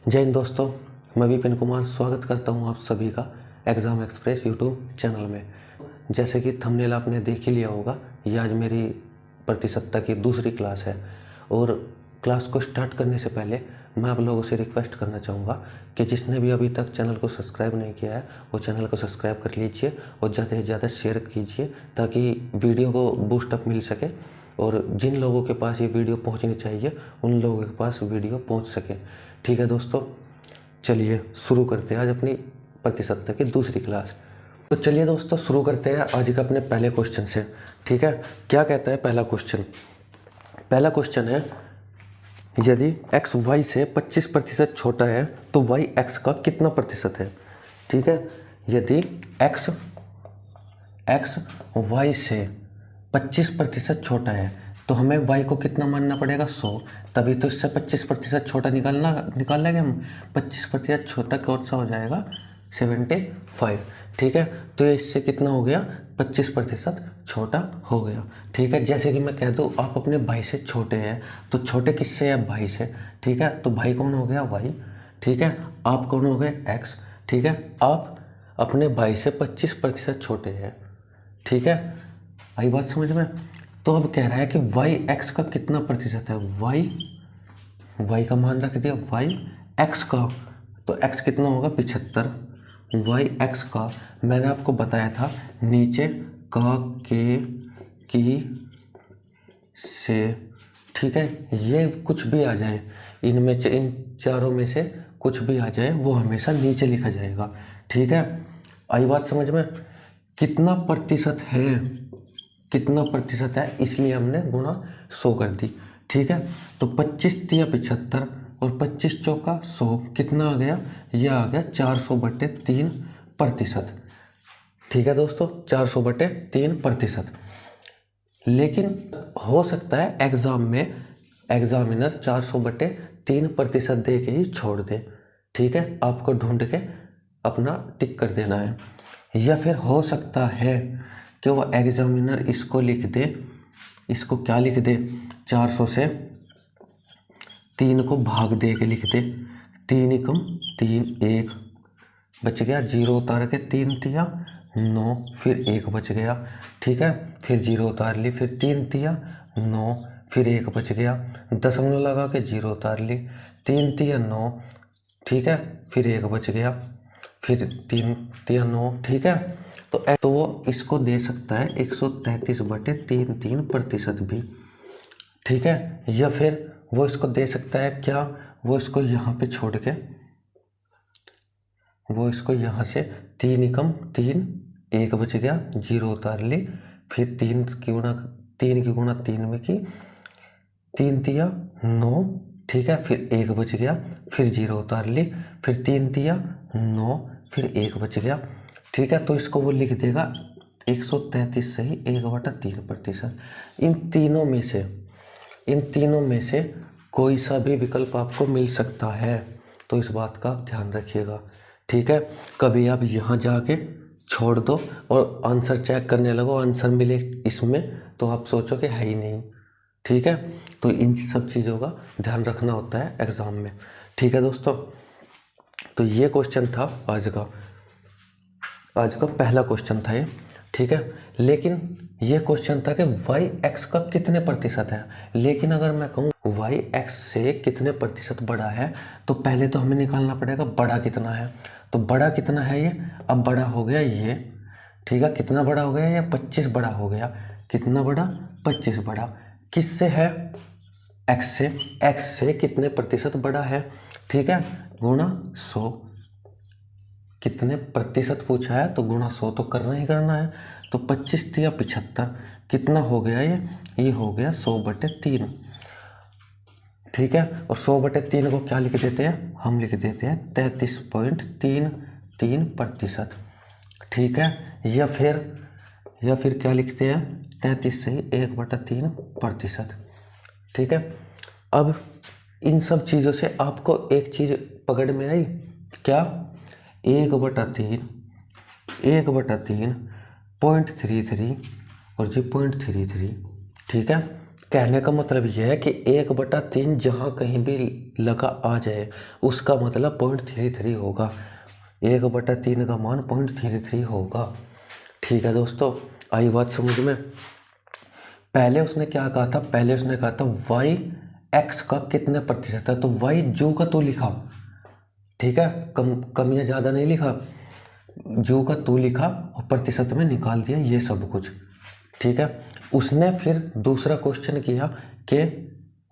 जय हिंद दोस्तों, मैं विपिन कुमार स्वागत करता हूं आप सभी का एग्ज़ाम एक्सप्रेस यूट्यूब चैनल में। जैसे कि थंबनेल आपने देख ही लिया होगा, ये आज मेरी प्रतिशतता की दूसरी क्लास है। और क्लास को स्टार्ट करने से पहले मैं आप लोगों से रिक्वेस्ट करना चाहूँगा कि जिसने भी अभी तक चैनल को सब्सक्राइब नहीं किया है वो चैनल को सब्सक्राइब कर लीजिए और ज़्यादा से ज़्यादा शेयर कीजिए ताकि वीडियो को बूस्टअप मिल सके और जिन लोगों के पास ये वीडियो पहुंचनी चाहिए उन लोगों के पास वीडियो पहुंच सके। ठीक है दोस्तों, चलिए शुरू करते हैं आज अपनी प्रतिशतता की दूसरी क्लास। तो चलिए दोस्तों शुरू करते हैं आज का अपने पहले क्वेश्चन से। ठीक है, क्या कहता है पहला क्वेश्चन? पहला क्वेश्चन है, यदि x y से 25% छोटा है तो y x का कितना प्रतिशत है? ठीक है, यदि x y से 25% छोटा है तो हमें y को कितना मानना पड़ेगा? 100। तभी तो इससे 25% छोटा निकाल लेंगे हम। 25% छोटा कौन सा हो जाएगा? 75। ठीक है, तो ये इससे कितना हो गया? 25% छोटा हो गया। ठीक है, जैसे कि मैं कह दूँ आप अपने भाई से छोटे हैं तो छोटे किससे है? भाई से। ठीक है, तो भाई कौन हो गया? y। ठीक है, आप कौन हो गए? x। ठीक है, आप अपने भाई से 25% छोटे हैं। ठीक है, आई बात समझ में? तो अब कह रहा है कि y x का कितना प्रतिशत है? y का मान रख दिया, y x का, तो x कितना होगा? 75। y x का मैंने आपको बताया था नीचे का के की से। ठीक है, ये कुछ भी आ जाए इनमें से, इन चारों में से कुछ भी आ जाए वो हमेशा नीचे लिखा जाएगा। ठीक है, आई बात समझ में? कितना प्रतिशत है, कितना प्रतिशत है, इसलिए हमने गुणा 100 कर दी। ठीक है, तो 25 तिया 75 और 25 चौका 100 कितना आ गया? यह आ गया 400/3%। ठीक है दोस्तों, 400/3%। लेकिन हो सकता है एग्ज़ाम में एग्जामिनर 400/3% दे के ही छोड़ दे। ठीक है, आपको ढूंढ के अपना टिक कर देना है। या फिर हो सकता है कि वो एग्जामिनर इसको लिख दे, इसको क्या लिख दे? 400 से 3 को भाग दे के लिख दे। 3 एकम 3, 1 बच गया, 0 उतार के 3 तिया 9, फिर 1 बच गया। ठीक है, फिर 0 उतार ली, फिर 3 तिया 9, फिर 1 बच गया। दशमलव लगा के 0 उतार ली, 3 तिया 9। ठीक है, फिर 1 बच गया, फिर 3 तिया 9। ठीक है, तो वो इसको दे सकता है 133/33% भी। ठीक है, या फिर वो इसको दे सकता है क्या? वो इसको यहाँ पे छोड़ के, वो इसको यहाँ से 3 एकम 3, 1 बच गया, 0 उतार ली, फिर 3 की गुणा 3 में की, 3 तिया 9। ठीक है, फिर 1 बच गया, फिर 0 उतार ली, फिर 3 तिया 9, फिर 1 बच गया। ठीक है, तो इसको वो लिख देगा 133 से ही 1/3%। इन तीनों में से कोई सा भी विकल्प आपको मिल सकता है, तो इस बात का ध्यान रखिएगा। ठीक है, कभी आप यहाँ जाके छोड़ दो और आंसर चेक करने लगो, आंसर मिले इसमें तो आप सोचो कि है ही नहीं। ठीक है, तो इन सब चीज़ों का ध्यान रखना होता है एग्ज़ाम में। ठीक है दोस्तों, तो ये क्वेश्चन था आज का पहला क्वेश्चन था ये। ठीक है, लेकिन ये क्वेश्चन था कि y x का कितने प्रतिशत है। लेकिन अगर मैं कहूँ y x से कितने प्रतिशत बड़ा है तो पहले तो हमें निकालना पड़ेगा बड़ा कितना है। तो बड़ा कितना है ये? अब बड़ा हो गया ये। ठीक है, कितना बड़ा हो गया? ये 25 बड़ा हो गया। कितना बड़ा? 25 बड़ा। किससे है? x से। x से कितने प्रतिशत बड़ा है? ठीक है, गुणा 100। कितने प्रतिशत पूछा है तो गुणा 100 तो करना ही करना है। तो 25 तिया 75 कितना हो गया? ये हो गया 100/3। ठीक है, और 100/3 को क्या लिख देते हैं? हम लिख देते हैं 33.33%। ठीक है, या फिर क्या लिखते हैं? 33 से ही 1/3%। ठीक है, अब इन सब चीज़ों से आपको एक चीज़ पकड़ में आई क्या? 1/3 0.33 और जी 0.33। ठीक है, कहने का मतलब यह है कि 1/3 जहाँ कहीं भी लगा आ जाए उसका मतलब 0.33 होगा। 1/3 का मान 0.33 होगा। ठीक है दोस्तों, आई बात समझ में। पहले उसने क्या कहा था, पहले उसने कहा था वाई एक्स का कितने प्रतिशत है, तो वाई जू का तू लिखा, ठीक है, कम या ज़्यादा नहीं लिखा, जू का तू लिखा और प्रतिशत में निकाल दिया ये सब कुछ। ठीक है, उसने फिर दूसरा क्वेश्चन किया कि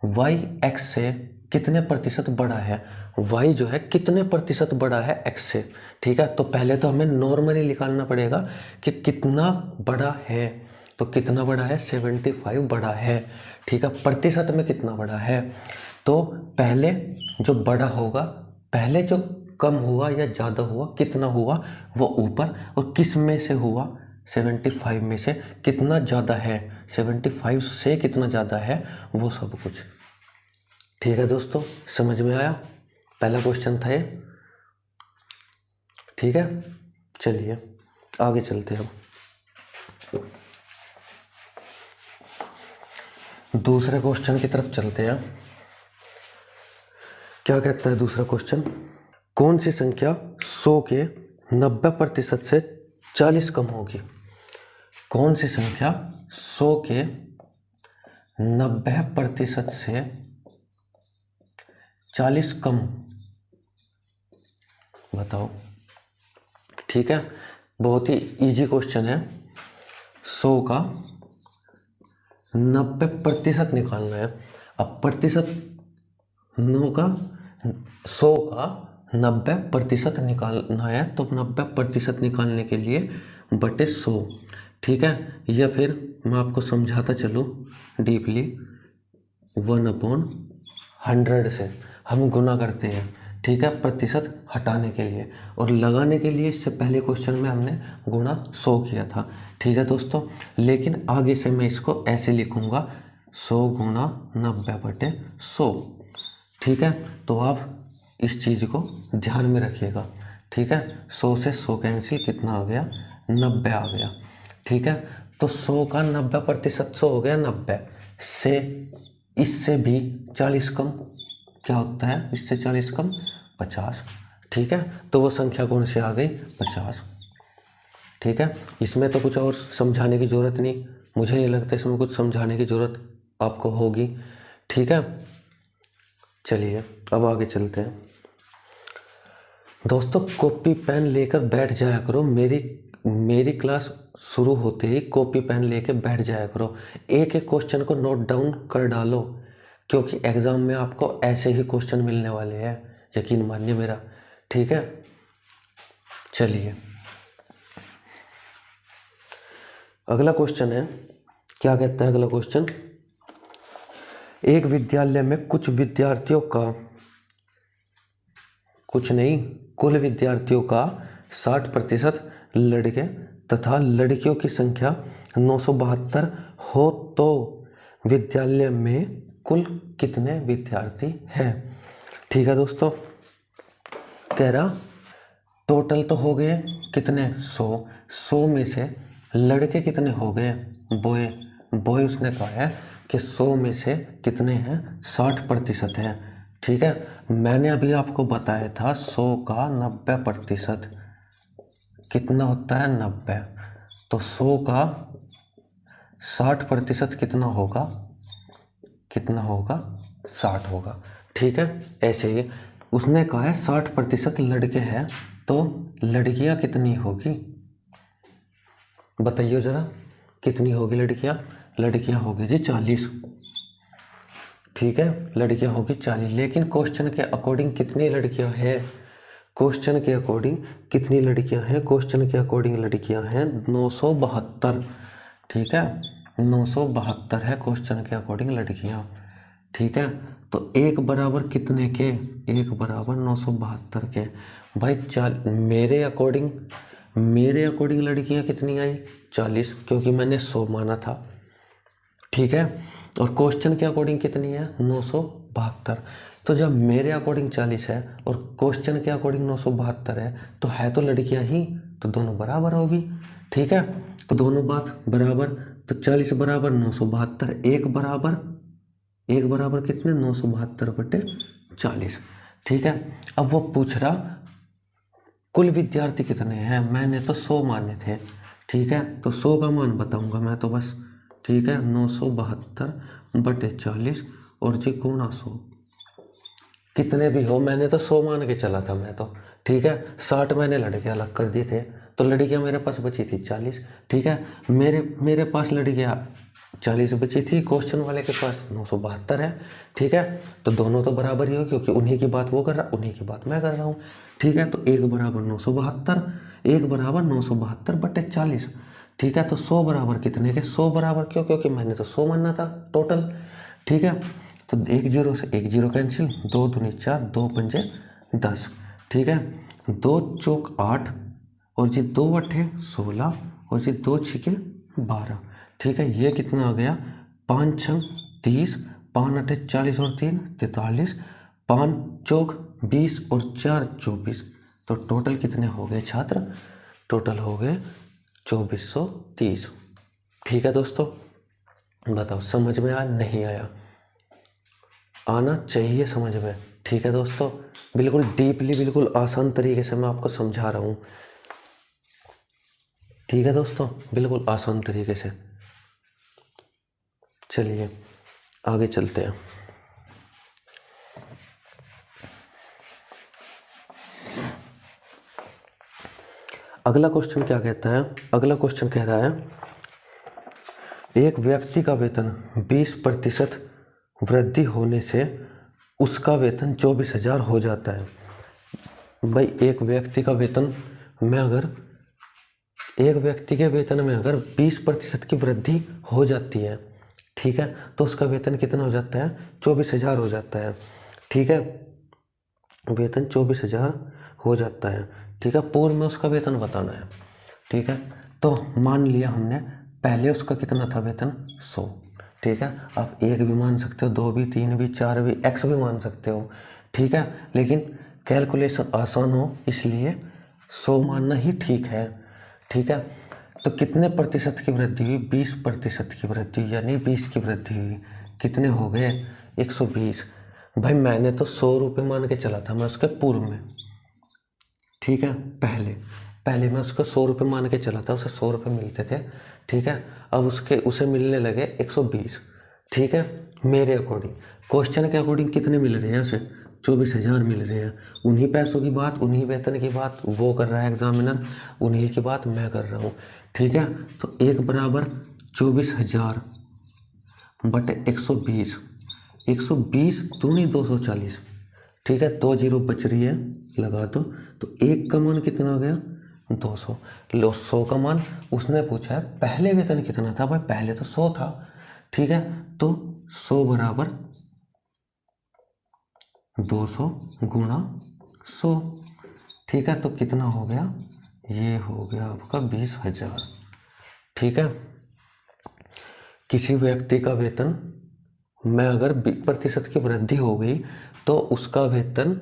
वाई एक्स से कितने प्रतिशत बड़ा है, वाई जो है कितने प्रतिशत बड़ा है एक्स से। ठीक है, तो पहले तो हमें नॉर्मली निकालना पड़ेगा कि कितना बड़ा है, तो कितना बड़ा है 75 बड़ा है। ठीक है, प्रतिशत में कितना बड़ा है, तो पहले जो बड़ा होगा, पहले जो कम हुआ या ज़्यादा हुआ, कितना हुआ वो ऊपर, और किस में से हुआ 75 में से कितना ज़्यादा है, 75 से कितना ज़्यादा है वो सब कुछ। ठीक है दोस्तों, समझ में आया, पहला क्वेश्चन था ये। ठीक है, चलिए आगे चलते हैं। दूसरे क्वेश्चन की तरफ चलते हैं। क्या कहता है दूसरा क्वेश्चन, कौन सी संख्या 100 के 90% से 40 कम होगी। कौन सी संख्या 100 के 90% से 40 कम, बताओ। ठीक है, बहुत ही इजी क्वेश्चन है। 100 का 90% निकालना है। अब प्रतिशत 100 का 90% निकालना है, तो 90% निकालने के लिए बटे 100। ठीक है, या फिर मैं आपको समझाता चलूँ डीपली, 1/100 से हम गुना करते हैं। ठीक है, प्रतिशत हटाने के लिए, और लगाने के लिए इससे पहले क्वेश्चन में हमने गुना 100 किया था। ठीक है दोस्तों, लेकिन आगे से मैं इसको ऐसे लिखूँगा 100 गुना 90/100। ठीक है, तो आप इस चीज़ को ध्यान में रखिएगा। ठीक है, 100 से 100 कैंसिल, कितना आ गया 90 आ गया। ठीक है, तो 100 का 90% 100 हो गया 90 से, इससे भी 40 कम क्या होता है, इससे 40 कम 50। ठीक है, तो वो संख्या कौन सी आ गई 50। ठीक है, इसमें तो कुछ और समझाने की ज़रूरत नहीं, मुझे नहीं लगता इसमें कुछ समझाने की ज़रूरत आपको होगी। ठीक है, चलिए अब आगे चलते हैं। दोस्तों कॉपी पेन लेकर बैठ जाया करो, मेरी क्लास शुरू होते ही कॉपी पेन लेकर बैठ जाया करो। एक एक क्वेश्चन को नोट डाउन कर डालो, क्योंकि एग्ज़ाम में आपको ऐसे ही क्वेश्चन मिलने वाले हैं, यकीन मानिए मेरा। ठीक है, चलिए अगला क्वेश्चन है। क्या कहता है अगला क्वेश्चन, एक विद्यालय में कुछ विद्यार्थियों का, कुछ नहीं, कुल विद्यार्थियों का 60% लड़के तथा लड़कियों की संख्या 972 हो, तो विद्यालय में कुल कितने विद्यार्थी हैं। ठीक है दोस्तों, कह रहा टोटल तो हो गए कितने 100 में से लड़के कितने हो गए, बॉय उसने कहा है कि 100 में से कितने हैं 60% है। ठीक है, मैंने अभी आपको बताया था 100 का 90% कितना होता है 90, तो 100 का 60% कितना होगा, 60 होगा। ठीक है, ऐसे ही उसने कहा है 60% लड़के हैं, तो लड़कियां कितनी होगी, बताइए ज़रा कितनी होगी लड़कियां होगी जी 40। ठीक है, लड़कियां होगी 40, लेकिन क्वेश्चन के अकॉर्डिंग कितनी लड़कियां हैं, क्वेश्चन के अकॉर्डिंग कितनी लड़कियां हैं, क्वेश्चन के अकॉर्डिंग लड़कियां हैं 972। ठीक है, 972 है क्वेश्चन के अकॉर्डिंग लड़कियां। ठीक है, तो एक बराबर कितने के, एक बराबर 972 के। भाई मेरे अकॉर्डिंग लड़कियां कितनी आई 40, क्योंकि मैंने 100 माना था। ठीक है, और क्वेश्चन के अकॉर्डिंग कितनी है 972, तो जब मेरे अकॉर्डिंग 40 है और क्वेश्चन के अकॉर्डिंग 972 है तो लड़कियां ही, तो दोनों बराबर होगी। ठीक है, तो दोनों बात बराबर, तो 40 बराबर 972, एक बराबर 1 बराबर कितने, 972/40। ठीक है, अब वो पूछ रहा कुल विद्यार्थी कितने हैं। मैंने तो 100 माने थे। ठीक है, तो 100 का मान बताऊंगा मैं तो बस। ठीक है, 972/40 और जी गुणा 100। कितने भी हो, मैंने तो 100 मान के चला था मैं तो। ठीक है, 60 मैंने लड़कियां अलग कर दिए थे, तो लड़कियां मेरे पास बची थी 40। ठीक है, मेरे पास लड़कियां 40 बची थी, क्वेश्चन वाले के पास 972 है। ठीक है, तो दोनों तो बराबर ही हो, क्योंकि उन्हीं की बात वो कर रहा, उन्हीं की बात मैं कर रहा हूँ। ठीक है, तो 1 बराबर 972, 1 बराबर 972/40। ठीक है, तो 100 बराबर कितने के, 100 बराबर क्यों, क्योंकि मैंने तो 100 मानना था टोटल। ठीक है, तो 1 0 से 1 0 कैंसिल, 2 दूनी 4, 2 पंजे 10। ठीक है, 2 चौक 8 और जी 2 अट्ठे 16 और जी 2 छिके 12। ठीक है, ये कितना आ गया, 5 छंग 30, 5 अट्ठे 40 और 3 43, 5 चौक 20 और 4 24। तो टोटल कितने हो गए छात्र, टोटल हो गए 2430। ठीक है दोस्तों, बताओ समझ में आया नहीं आया, आना चाहिए समझ में। ठीक है दोस्तों, बिल्कुल डीपली, बिल्कुल आसान तरीके से मैं आपको समझा रहा हूँ। ठीक है दोस्तों, बिल्कुल आसान तरीके से। चलिए आगे चलते हैं। अगला क्वेश्चन क्या कहता है, अगला क्वेश्चन कह रहा है एक व्यक्ति का वेतन 20% वृद्धि होने से उसका वेतन 24,000 हो जाता है। भाई एक व्यक्ति का वेतन में अगर, एक व्यक्ति के वेतन में अगर 20% की वृद्धि हो जाती है, ठीक है, तो उसका वेतन कितना हो जाता है, 24,000 हो जाता है। ठीक है, वेतन 24,000 हो जाता है। ठीक है, पूर्व में उसका वेतन बताना है। ठीक है, तो मान लिया हमने पहले उसका कितना था वेतन, 100। ठीक है, आप 1 भी मान सकते हो, 2 भी, 3 भी, 4 भी, x भी मान सकते हो। ठीक है, लेकिन कैलकुलेशन आसान हो इसलिए 100 मानना ही ठीक है। ठीक है, तो कितने प्रतिशत की वृद्धि हुई, 20% की वृद्धि, यानी 20 की वृद्धि हुई, कितने हो गए, 120। भाई मैंने तो 100 रुपये मान के चला था मैं उसके पूर्व में। ठीक है, पहले मैं उसको 100 रुपये मान के चला था, उसे 100 रुपये मिलते थे। ठीक है, अब उसे मिलने लगे 120। ठीक है, मेरे अकॉर्डिंग, क्वेश्चन के अकॉर्डिंग कितने मिल रहे हैं उसे, 24,000 मिल रहे हैं। उन्हीं पैसों की बात, उन्हीं वेतन की बात वो कर रहा है एग्जामिनर, उन्हीं की बात मैं कर रहा हूँ। ठीक है, तो 1 बराबर 24,000 बटे 120, 120 दूनी 240। ठीक है, 2 जीरो बच रही है, लगा दो। तो 1 का मान कितना आ गया, 200। लो 100 का मान उसने पूछा है पहले वेतन कितना था, भाई पहले तो 100 था। ठीक है, तो 100 बराबर 200 गुणा 100। ठीक है, तो कितना हो गया, ये हो गया आपका 20,000। ठीक है, किसी व्यक्ति का वेतन में अगर 20% की वृद्धि हो गई तो उसका वेतन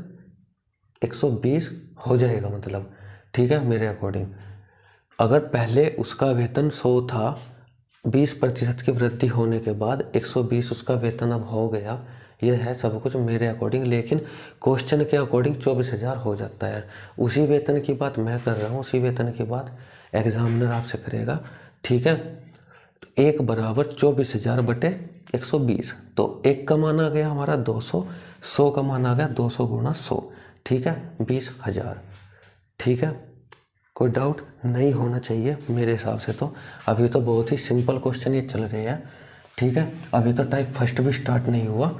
120 हो जाएगा मतलब। ठीक है, मेरे अकॉर्डिंग अगर पहले उसका वेतन 100 था, 20% की वृद्धि होने के बाद 120 उसका वेतन अब हो गया, यह है सब कुछ मेरे अकॉर्डिंग। लेकिन क्वेश्चन के अकॉर्डिंग 24,000 हो जाता है। उसी वेतन की बात मैं कर रहा हूँ, उसी वेतन की बात एग्जामिनर आपसे करेगा। ठीक है, तो 1 बराबर 24,000 बटे 120। तो 1 का मान आ गया हमारा 200, 100 का मान आ गया 200 गुणा 100। ठीक है, 20,000। ठीक है, कोई डाउट नहीं होना चाहिए मेरे हिसाब से। तो अभी तो बहुत ही सिंपल क्वेश्चन ये चल रहे हैं। ठीक है, अभी तो टाइप फर्स्ट भी स्टार्ट नहीं हुआ,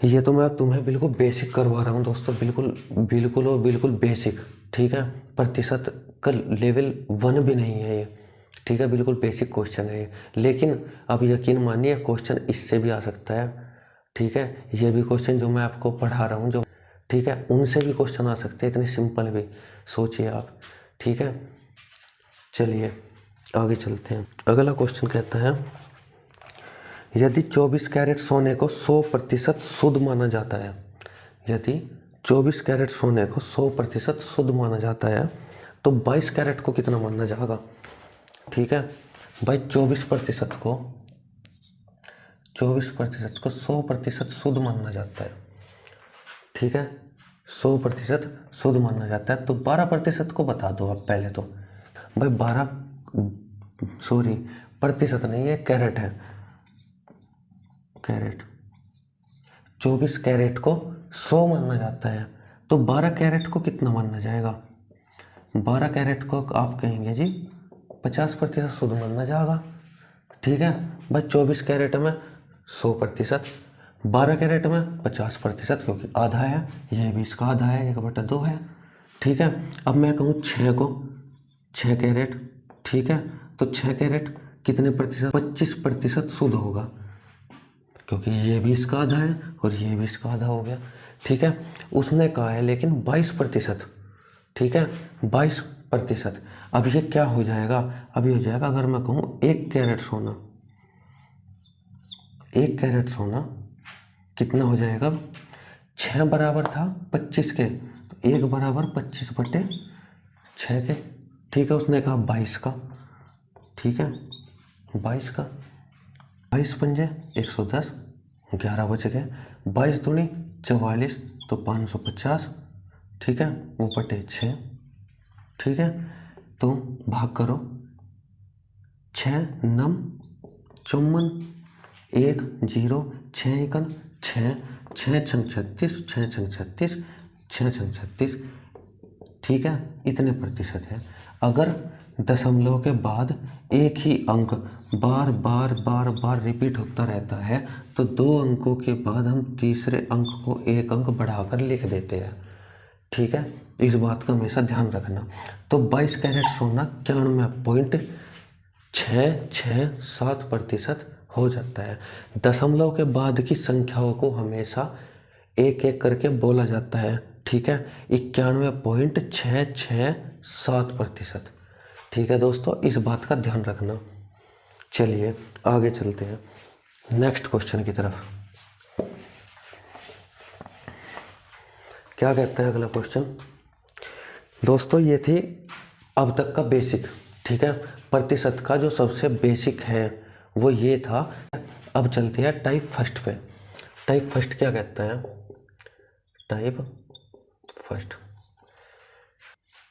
ये तो मैं तुम्हें बिल्कुल बेसिक करवा रहा हूँ दोस्तों, बिल्कुल और बिल्कुल बेसिक। ठीक है, प्रतिशत का लेवल 1 भी नहीं है ये। ठीक है, बिल्कुल बेसिक क्वेश्चन है ये। लेकिन अब यकीन मानिए क्वेश्चन इससे भी आ सकता है। ठीक है, ये भी क्वेश्चन जो मैं आपको पढ़ा रहा हूँ, जो ठीक है, उनसे भी क्वेश्चन आ सकते हैं, इतने सिंपल भी, सोचिए आप। ठीक है, चलिए आगे चलते हैं। अगला क्वेश्चन कहता है यदि 24 कैरेट सोने को 100% शुद्ध माना जाता है, यदि 24 कैरेट सोने को 100% शुद्ध माना जाता है तो 22 कैरेट को कितना माना जाएगा। ठीक है भाई, 24% को 24% को 100% शुद्ध माना जाता है, ठीक है, 100% शुद्ध माना जाता है। तो 12% को बता दो आप पहले तो। भाई प्रतिशत नहीं है, कैरेट है, कैरेट। 24 कैरेट को 100 माना जाता है, तो 12 कैरेट को कितना माना जाएगा? 12 कैरेट को आप कहेंगे जी 50% शुद्ध माना जाएगा, ठीक है। भाई 24 कैरेट में 100%, 12 कैरेट में 50%, क्योंकि आधा है, ये भी इसका आधा है, 1/2 है, ठीक है। अब मैं कहूँ 6 को, 6 कैरेट, ठीक है, तो 6 कैरेट कितने प्रतिशत? 25% शुद्ध होगा, क्योंकि ये भी इसका आधा है और ये भी इसका आधा हो गया, ठीक है। उसने कहा है लेकिन 22%, ठीक है, 22%। अब ये क्या हो जाएगा? अब ये हो जाएगा, अगर मैं कहूँ 1 कैरेट सोना, 1 कैरेट सोना कितना हो जाएगा? 6 बराबर था 25 के, तो 1 बराबर 25/6 के, ठीक है। उसने कहा 22 का, ठीक है, 22 का, 22 पंजे 110, 11 बच गए, 22 दूनी 44, तो 550, ठीक है, वो बटे 6, ठीक है। तो भाग करो, 6 9 54, 1 0, 6 1 6, 6 6 36, 6 6 36, 6 6 36, ठीक है, इतने प्रतिशत है। अगर दशमलव के बाद एक ही अंक बार बार बार बार रिपीट होता रहता है, तो 2 अंकों के बाद हम तीसरे अंक को 1 अंक बढ़ाकर लिख देते हैं, ठीक है। इस बात का हमेशा ध्यान रखना। तो 22 कैरेट सोना 91.667% हो जाता है। दशमलव के बाद की संख्याओं को हमेशा एक एक करके बोला जाता है, ठीक है, 91.667%, ठीक है दोस्तों, इस बात का ध्यान रखना। चलिए आगे चलते हैं नेक्स्ट क्वेश्चन की तरफ। क्या कहता है अगला क्वेश्चन? दोस्तों ये थी अब तक का बेसिक, ठीक है, प्रतिशत का जो सबसे बेसिक है वो ये था। अब चलते हैं टाइप फर्स्ट पे। टाइप फर्स्ट क्या कहता है? टाइप फर्स्ट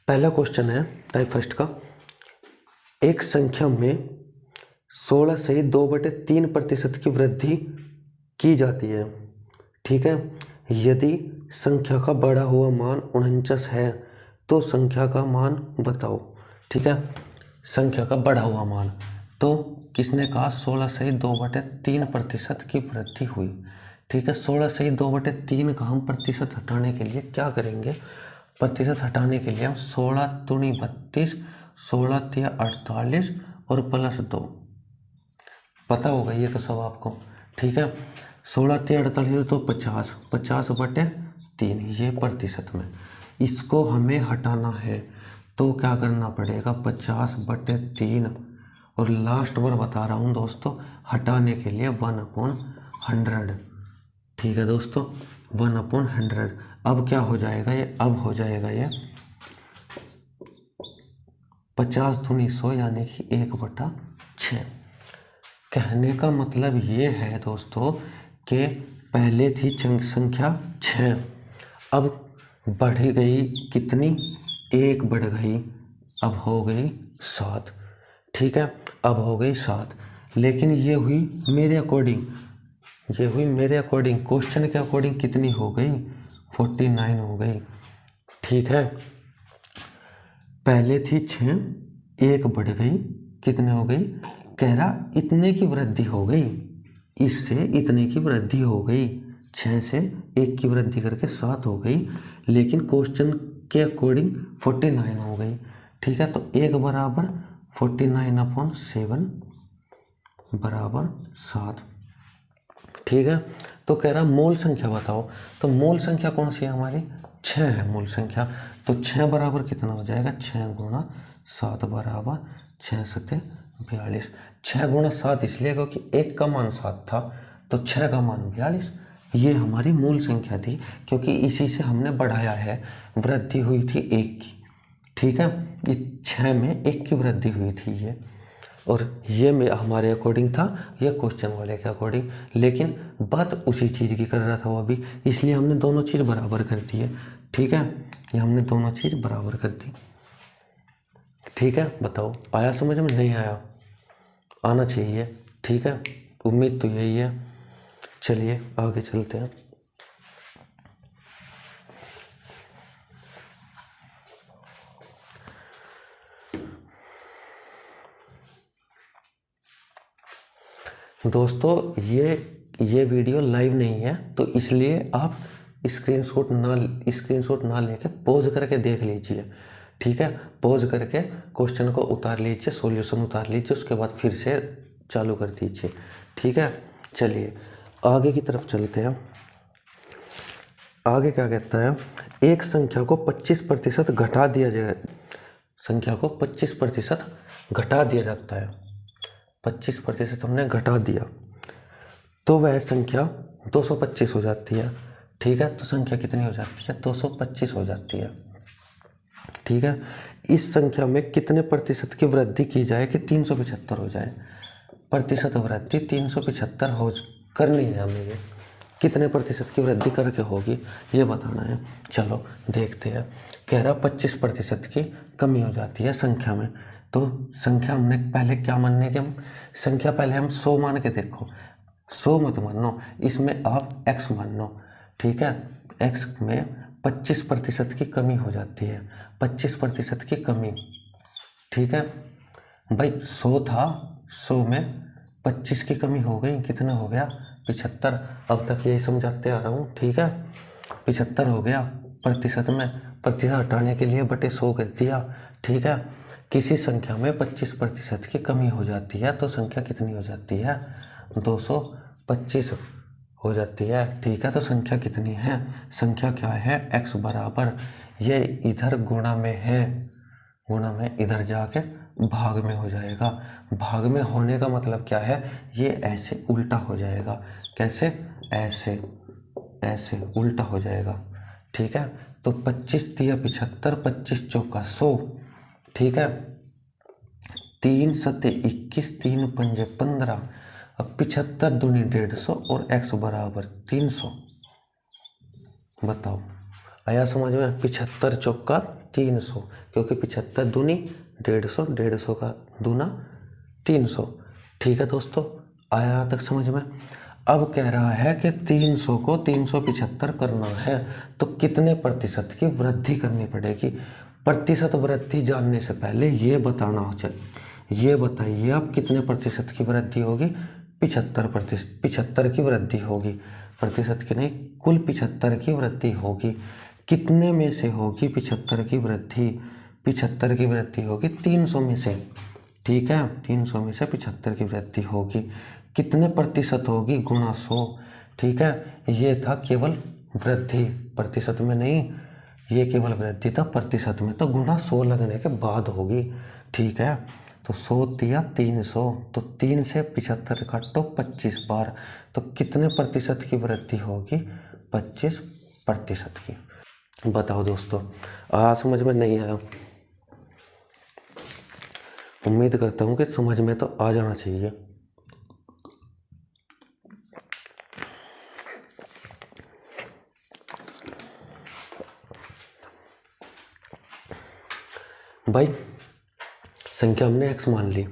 पहला क्वेश्चन है टाइप फर्स्ट का, एक संख्या में 16 से 2/3% की वृद्धि की जाती है, ठीक है। यदि संख्या का बढ़ा हुआ मान 49 है तो संख्या का मान बताओ, ठीक है। संख्या का बढ़ा हुआ मान, तो किसने कहा? 16 से 2/3% की वृद्धि हुई, ठीक है। 16 से 2/3 का हम प्रतिशत हटाने के लिए क्या करेंगे? प्रतिशत हटाने के लिए हम 16 दूनी 32, 16 तिया 48 और +2, पता होगा ये तो सब आपको, ठीक है। 16 तिया 48 तो 50, 50/3, ये प्रतिशत में। इसको हमें हटाना है तो क्या करना पड़ेगा? 50/3, और लास्ट बार बता रहा हूँ दोस्तों, हटाने के लिए 1/100, ठीक है दोस्तों, 1/100। अब क्या हो जाएगा ये? अब हो जाएगा ये 50 दूनी 100, यानी कि 1/6। कहने का मतलब ये है दोस्तों कि पहले थी संख्या 6, अब बढ़ गई कितनी? 1 बढ़ गई, अब हो गई 7, ठीक है, अब हो गई 7। लेकिन ये हुई मेरे अकॉर्डिंग, ये हुई मेरे अकॉर्डिंग, क्वेश्चन के अकॉर्डिंग कितनी हो गई? 49 हो गई, ठीक है। पहले थी 6, 1 बढ़ गई, कितने हो गई? कह रहा इतने की वृद्धि हो गई, इससे इतने की वृद्धि हो गई, 6 से 1 की वृद्धि करके 7 हो गई, लेकिन क्वेश्चन के अकॉर्डिंग 49 हो गई, ठीक है। तो 1 बराबर 49/7 बराबर 7, ठीक है। तो कह रहा मूल संख्या बताओ, तो मूल संख्या कौन सी है हमारी? 6 है मूल संख्या। तो 6 बराबर कितना हो जाएगा? 6 गुणा 7 बराबर 6 7 42। 6 गुणा 7 इसलिए क्योंकि 1 का मान 7 था, तो 6 का मान 42। ये हमारी मूल संख्या थी, क्योंकि इसी से हमने बढ़ाया है, वृद्धि हुई थी 1 की, ठीक है। ये 6 में 1 की वृद्धि हुई थी ये। और ये में हमारे अकॉर्डिंग था, ये क्वेश्चन वाले के अकॉर्डिंग, लेकिन बात उसी चीज़ की कर रहा था वो अभी, इसलिए हमने दोनों चीज़ बराबर कर दी है। ठीक है, ये हमने दोनों चीज़ बराबर कर दी। ठीक है, बताओ आया समझ में? नहीं आया? आना चाहिए। ठीक है, उम्मीद तो यही है। चलिए आगे चलते हैं। दोस्तों ये वीडियो लाइव नहीं है, तो इसलिए आप स्क्रीनशॉट ना लेके पॉज करके देख लीजिए। ठीक है, पॉज करके क्वेश्चन को उतार लीजिए, सॉल्यूशन उतार लीजिए, उसके बाद फिर से चालू कर दीजिए। ठीक है, चलिए आगे की तरफ चलते हैं। आगे क्या कहता है, एक संख्या को 25% घटा दिया जाए, संख्या को 25% घटा दिया जाता है, 25% हमने घटा दिया तो वह संख्या 225 हो जाती है। ठीक है, तो संख्या कितनी हो जाती है? 225 हो जाती है। ठीक है, इस संख्या में कितने प्रतिशत की वृद्धि की जाए कि 375 हो जाए? प्रतिशत वृद्धि 375 हो करनी है हमें, ये कितने प्रतिशत की वृद्धि करके होगी ये बताना है। चलो देखते हैं। कह रहा 25% की कमी हो जाती है संख्या में, तो संख्या हमने पहले क्या मानने के, हम संख्या पहले हम 100 मान के देखो, 100 मत मानो, इसमें आप x मान लो। ठीक है, x में 25% की कमी हो जाती है, 25% की कमी। ठीक है भाई, 100 था, 100 में 25 की कमी हो गई, कितना हो गया? 75। अब तक यही समझाते आ रहा हूँ। ठीक है, 75 हो गया, प्रतिशत में प्रतिशत हटाने के लिए बटे 100 कर दिया। ठीक है, किसी संख्या में 25% की कमी हो जाती है तो संख्या कितनी हो जाती है? 225 हो जाती है। ठीक है, तो संख्या कितनी है? संख्या क्या है? x बराबर, ये इधर गुणा में है, गुणा में इधर जाके भाग में हो जाएगा। भाग में होने का मतलब क्या है? ये ऐसे उल्टा हो जाएगा। कैसे? ऐसे, ऐसे उल्टा हो जाएगा। ठीक है, तो 25 दिया 75, 25 चौका 100। ठीक है, 3 सत्ते 21, 3 पंजे 15। अब 75 दूनी 150 और x बराबर 300। बताओ आया समझ में? 75 चौका 300, क्योंकि 75 दूनी 150, 150 का दूना 300। ठीक है दोस्तों, आया यहाँ तक समझ में? अब कह रहा है कि 300 को 375 करना है तो कितने प्रतिशत की वृद्धि करनी पड़ेगी। प्रतिशत वृद्धि जानने से पहले ये बताना हो चाहिए, ये बताइए अब कितने प्रतिशत की वृद्धि होगी? 75%, 75 की वृद्धि होगी, प्रतिशत की नहीं, कुल 75 की वृद्धि होगी। कितने में से होगी 75 की वृद्धि? 75 की वृद्धि होगी 300 में से। ठीक है, 300 में से 75 की वृद्धि होगी। कितने प्रतिशत होगी? गुणा 100। ठीक है, ये था केवल वृद्धि, प्रतिशत में नहीं, ये केवल वृद्धि था, प्रतिशत में तो गुणा 100 लगने के बाद होगी। ठीक है, तो 100 दिया 300, तो 3 से 75 काटो 25 बार, तो कितने प्रतिशत की वृद्धि होगी? 25% की। बताओ दोस्तों, समझ में नहीं आया? उम्मीद करता हूँ कि समझ में तो आ जाना चाहिए। भाई संख्या हमने x मान ली,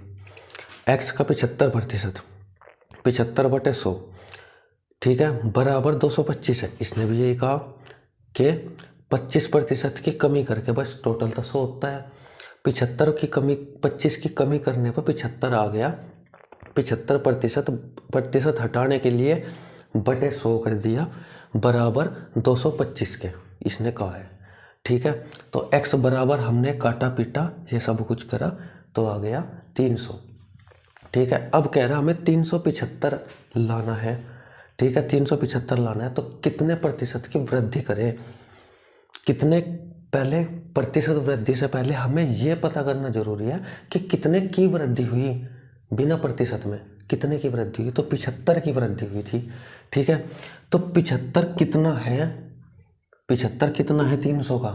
x का 75%, 75 बटे 100, ठीक है, बराबर 225 है। इसने भी यही कहा कि 25% की कमी करके, बस टोटल तो 100 होता है, 75 की कमी, 25 की कमी करने पर 75 आ गया। 75% हटाने के लिए बटे 100 कर दिया, बराबर 225 के इसने कहा है। ठीक है, तो x बराबर हमने काटा पीटा ये सब कुछ करा तो आ गया 300। ठीक है, अब कह रहा हमें 375 लाना है। ठीक है, 375 लाना है तो कितने प्रतिशत की वृद्धि करें? कितने, पहले प्रतिशत वृद्धि से पहले हमें यह पता करना जरूरी है कि कितने की वृद्धि हुई। बिना प्रतिशत में कितने की वृद्धि हुई? तो 75 की वृद्धि हुई थी। ठीक है, तो 75 कितना है? 75 कितना है 300 का?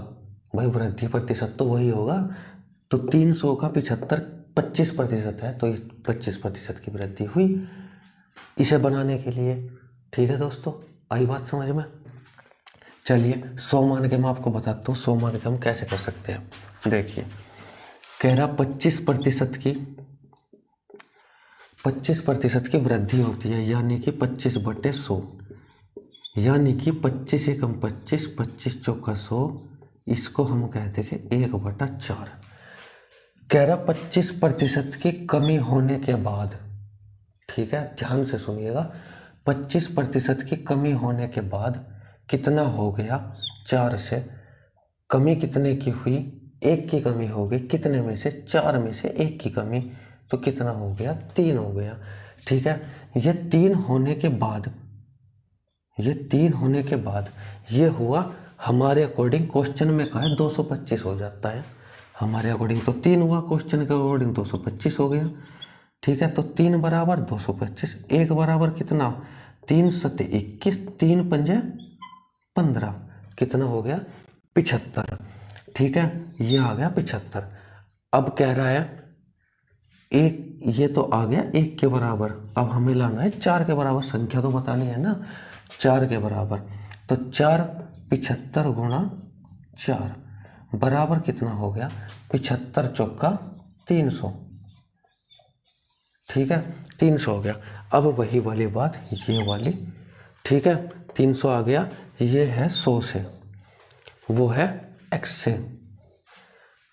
भाई वृद्धि प्रतिशत तो वही होगा, तो 300 का 75 25% है, तो 25% की वृद्धि हुई इसे बनाने के लिए। ठीक है दोस्तों, आई बात समझ में। चलिए 100 मान के मैं आपको बताता हूँ 100 मान के हम कैसे कर सकते हैं। देखिए कह रहा 25% की वृद्धि होती है, यानी कि 25/100, यानी कि 25 एकम 25, 25 चौका 100, इसको हम कहते हैं 1/4। कह रहा 25% की कमी होने के बाद, ठीक है ध्यान से सुनिएगा, 25% की कमी होने के बाद कितना हो गया, 4 से कमी कितने की हुई, 1 की कमी हो गई, कितने में से, 4 में से 1 की कमी, तो कितना हो गया, 3 हो गया। ठीक है, ये 3 होने के बाद, ये हुआ हमारे अकॉर्डिंग, क्वेश्चन में कहा है 225 हो जाता है, हमारे अकॉर्डिंग तो 3 हुआ, क्वेश्चन के अकॉर्डिंग 225 हो गया। ठीक है, तो 3 बराबर 225, 1 बराबर कितना, 3 सत्ते 21, 3 पंजे 15, कितना हो गया, 75। ठीक है, ये आ गया 75। अब कह रहा है एक, ये तो आ गया 1 के बराबर, अब हमें लाना है 4 के बराबर, संख्या तो बतानी है ना, 4 के बराबर, तो 4 75 गुणा 4 बराबर कितना हो गया, 75 चौका 300। ठीक है, 300 हो गया। अब वही वाली बात, ये वाली, ठीक है 300 आ गया, ये है 100 से, वो है x से।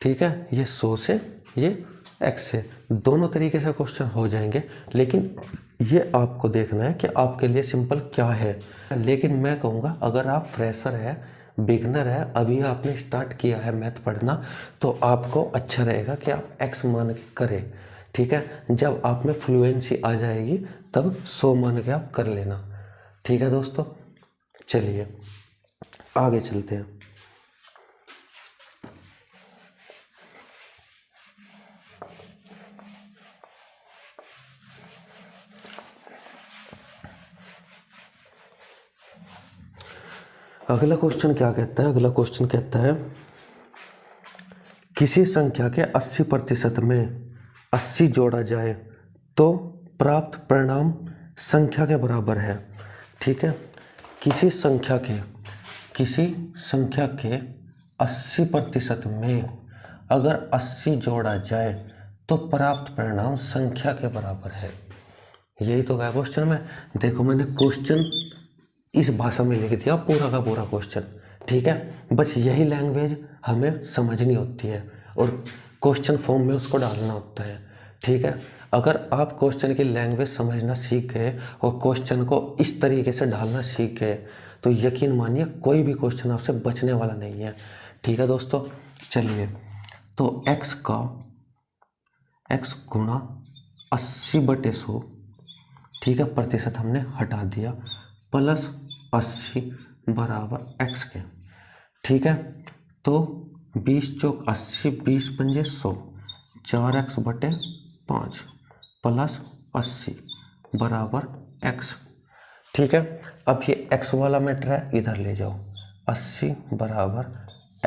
ठीक है, ये 100 से, ये x से, दोनों तरीके से क्वेश्चन हो जाएंगे, लेकिन ये आपको देखना है कि आपके लिए सिंपल क्या है। लेकिन मैं कहूँगा अगर आप फ्रेशर है, बिगनर है, अभी आपने स्टार्ट किया है मैथ पढ़ना, तो आपको अच्छा रहेगा कि आप x मान के करें। ठीक है, जब आप में फ्लुएंसी आ जाएगी तब 100 मान के आप कर लेना। ठीक है दोस्तों, चलिए आगे चलते हैं। अगला क्वेश्चन क्या कहता है, अगला क्वेश्चन कहता है किसी संख्या के 80% में 80 जोड़ा जाए तो प्राप्त परिणाम संख्या के बराबर है। ठीक है, किसी संख्या के 80% में अगर 80 जोड़ा जाए तो प्राप्त परिणाम संख्या के बराबर है। यही तो है क्वेश्चन में। देखो मैंने क्वेश्चन इस भाषा में लिख दिया, पूरा का पूरा क्वेश्चन। ठीक है, बस यही लैंग्वेज हमें समझनी होती है और क्वेश्चन फॉर्म में उसको डालना होता है। ठीक है, अगर आप क्वेश्चन की लैंग्वेज समझना सीख गए और क्वेश्चन को इस तरीके से डालना सीख गए तो यकीन मानिए कोई भी क्वेश्चन आपसे बचने वाला नहीं है। ठीक है दोस्तों, चलिए तो x गुणा 80/100, ठीक है प्रतिशत हमने हटा दिया, प्लस 80 बराबर x के। ठीक है, तो 20 चौक 80, 20 पंजे 100, 4x/5 प्लस 80 बराबर x। ठीक है, अब ये x वाला मैटर है, इधर ले जाओ, 80 बराबर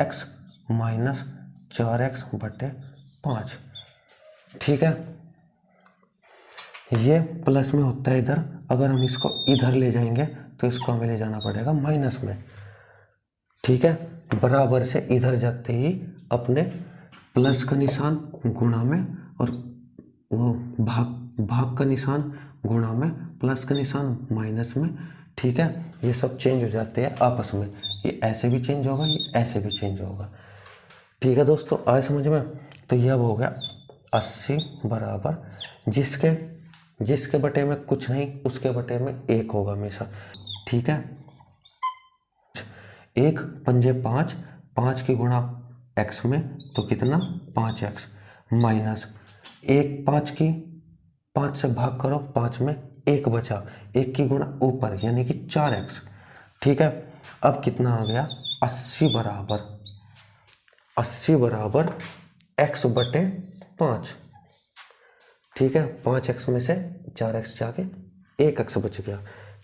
x माइनस 4x/5। ठीक है, ये प्लस में होता है इधर, अगर हम इसको इधर ले जाएंगे तो इसको हमें ले जाना पड़ेगा माइनस में। ठीक है, बराबर से इधर जाते ही अपने प्लस का निशान गुणा में और वो भाग का निशान गुणा में, प्लस का निशान माइनस में। ठीक है, ये सब चेंज हो जाते हैं आपस में, ये ऐसे भी चेंज होगा, ये ऐसे भी चेंज होगा। ठीक है दोस्तों, आए समझ में। तो यह हो गया 80 बराबर जिसके बटे में कुछ नहीं, उसके बटे में 1 होगा हमेशा। ठीक है, 1 पंजे 5, 5 की गुणा x में तो कितना 5x माइनस 1, 5 से भाग करो, 5 में 1 बचा, 1 की गुणा ऊपर यानी कि 4x। ठीक है, अब कितना आ गया 80 बराबर x/5। ठीक है, 5x में से 4x जाके 1x बच गया।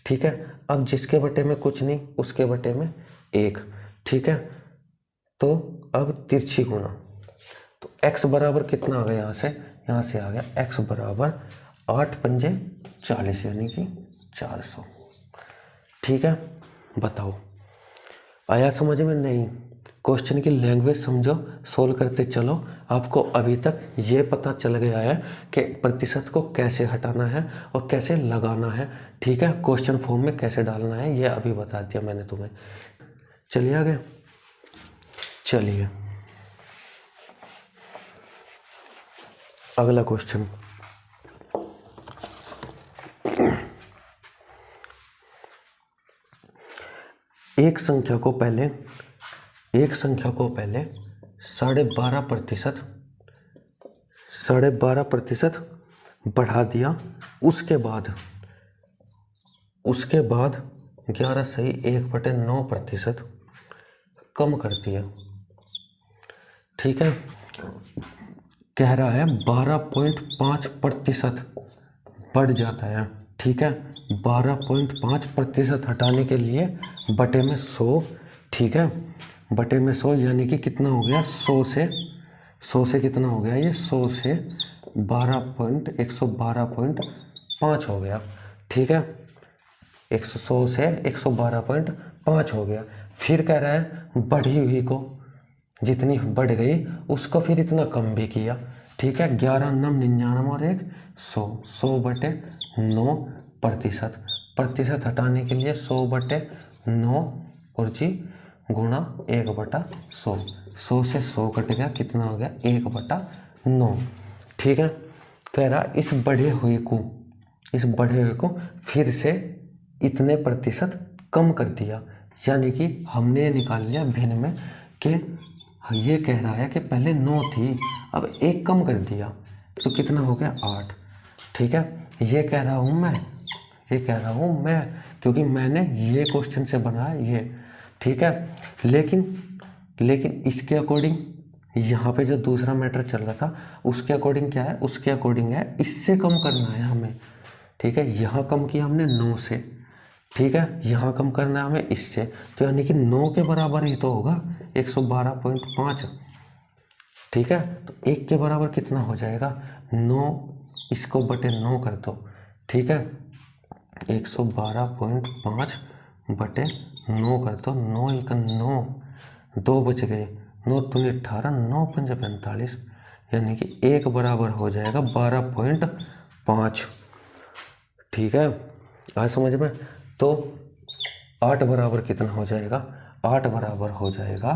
ठीक है, अब जिसके बटे में कुछ नहीं उसके बटे में 1। ठीक है, तो अब तिरछी गुणा, तो x बराबर कितना आ गया, यहाँ से यहाँ से आ गया x बराबर 8 पंजे 40 यानी कि 400। ठीक है, बताओ आया समझ में? नहीं, क्वेश्चन की लैंग्वेज समझो, सोल्व करते चलो। आपको अभी तक ये पता चल गया है कि प्रतिशत को कैसे हटाना है और कैसे लगाना है। ठीक है, क्वेश्चन फॉर्म में कैसे डालना है ये अभी बता दिया मैंने तुम्हें। चलिए आगे, चलिए अगला क्वेश्चन। एक संख्या को पहले 12.5% बढ़ा दिया, उसके बाद 11 सही 1/9% कम कर दिया। ठीक है, कह रहा है 12.5% बढ़ जाता है। ठीक है, 12.5% हटाने के लिए बटे में 100। ठीक है, बटे में 100 यानी कि कितना हो गया, 100 से कितना हो गया ये, 100 से 112.5 हो गया। ठीक है, 100 से 112.5 हो गया। फिर कह रहा है बढ़ी हुई को, जितनी बढ़ गई उसको फिर इतना कम भी किया। ठीक है, 11 9 99 और 1 100/9%। प्रतिशत हटाने के लिए 100/9 और जी गुणा 1/100। 100 से 100 कट गया, कितना हो गया 1/9। ठीक है, कह रहा इस बढ़े हुए को फिर से इतने प्रतिशत कम कर दिया। यानी कि हमने निकाल लिया भिन्न में कि ये कह रहा है कि पहले 9 थी, अब 1 कम कर दिया तो कितना हो गया 8। ठीक है, ये कह रहा हूँ मैं क्योंकि मैंने ये क्वेश्चन से बनाया ये। ठीक है, लेकिन इसके अकॉर्डिंग यहाँ पे जो दूसरा मैटर चल रहा था उसके अकॉर्डिंग क्या है, उसके अकॉर्डिंग है इससे कम करना है हमें। ठीक है, यहाँ कम किया हमने 9 से। ठीक है, यहाँ कम करना है हमें इससे, तो यानी कि 9 के बराबर ही तो होगा 112.5। ठीक है, तो 1 के बराबर कितना हो जाएगा 9, इसको बटे 9 कर दो। ठीक है, 112.5 बटे 9 कर दो। 9 1 9, 2 बच गए, 9 दूनी 18, 9 पंजे 45 यानी कि 1 बराबर हो जाएगा 12.5। ठीक है, आज समझ में? तो 8 बराबर कितना हो जाएगा, 8 बराबर हो जाएगा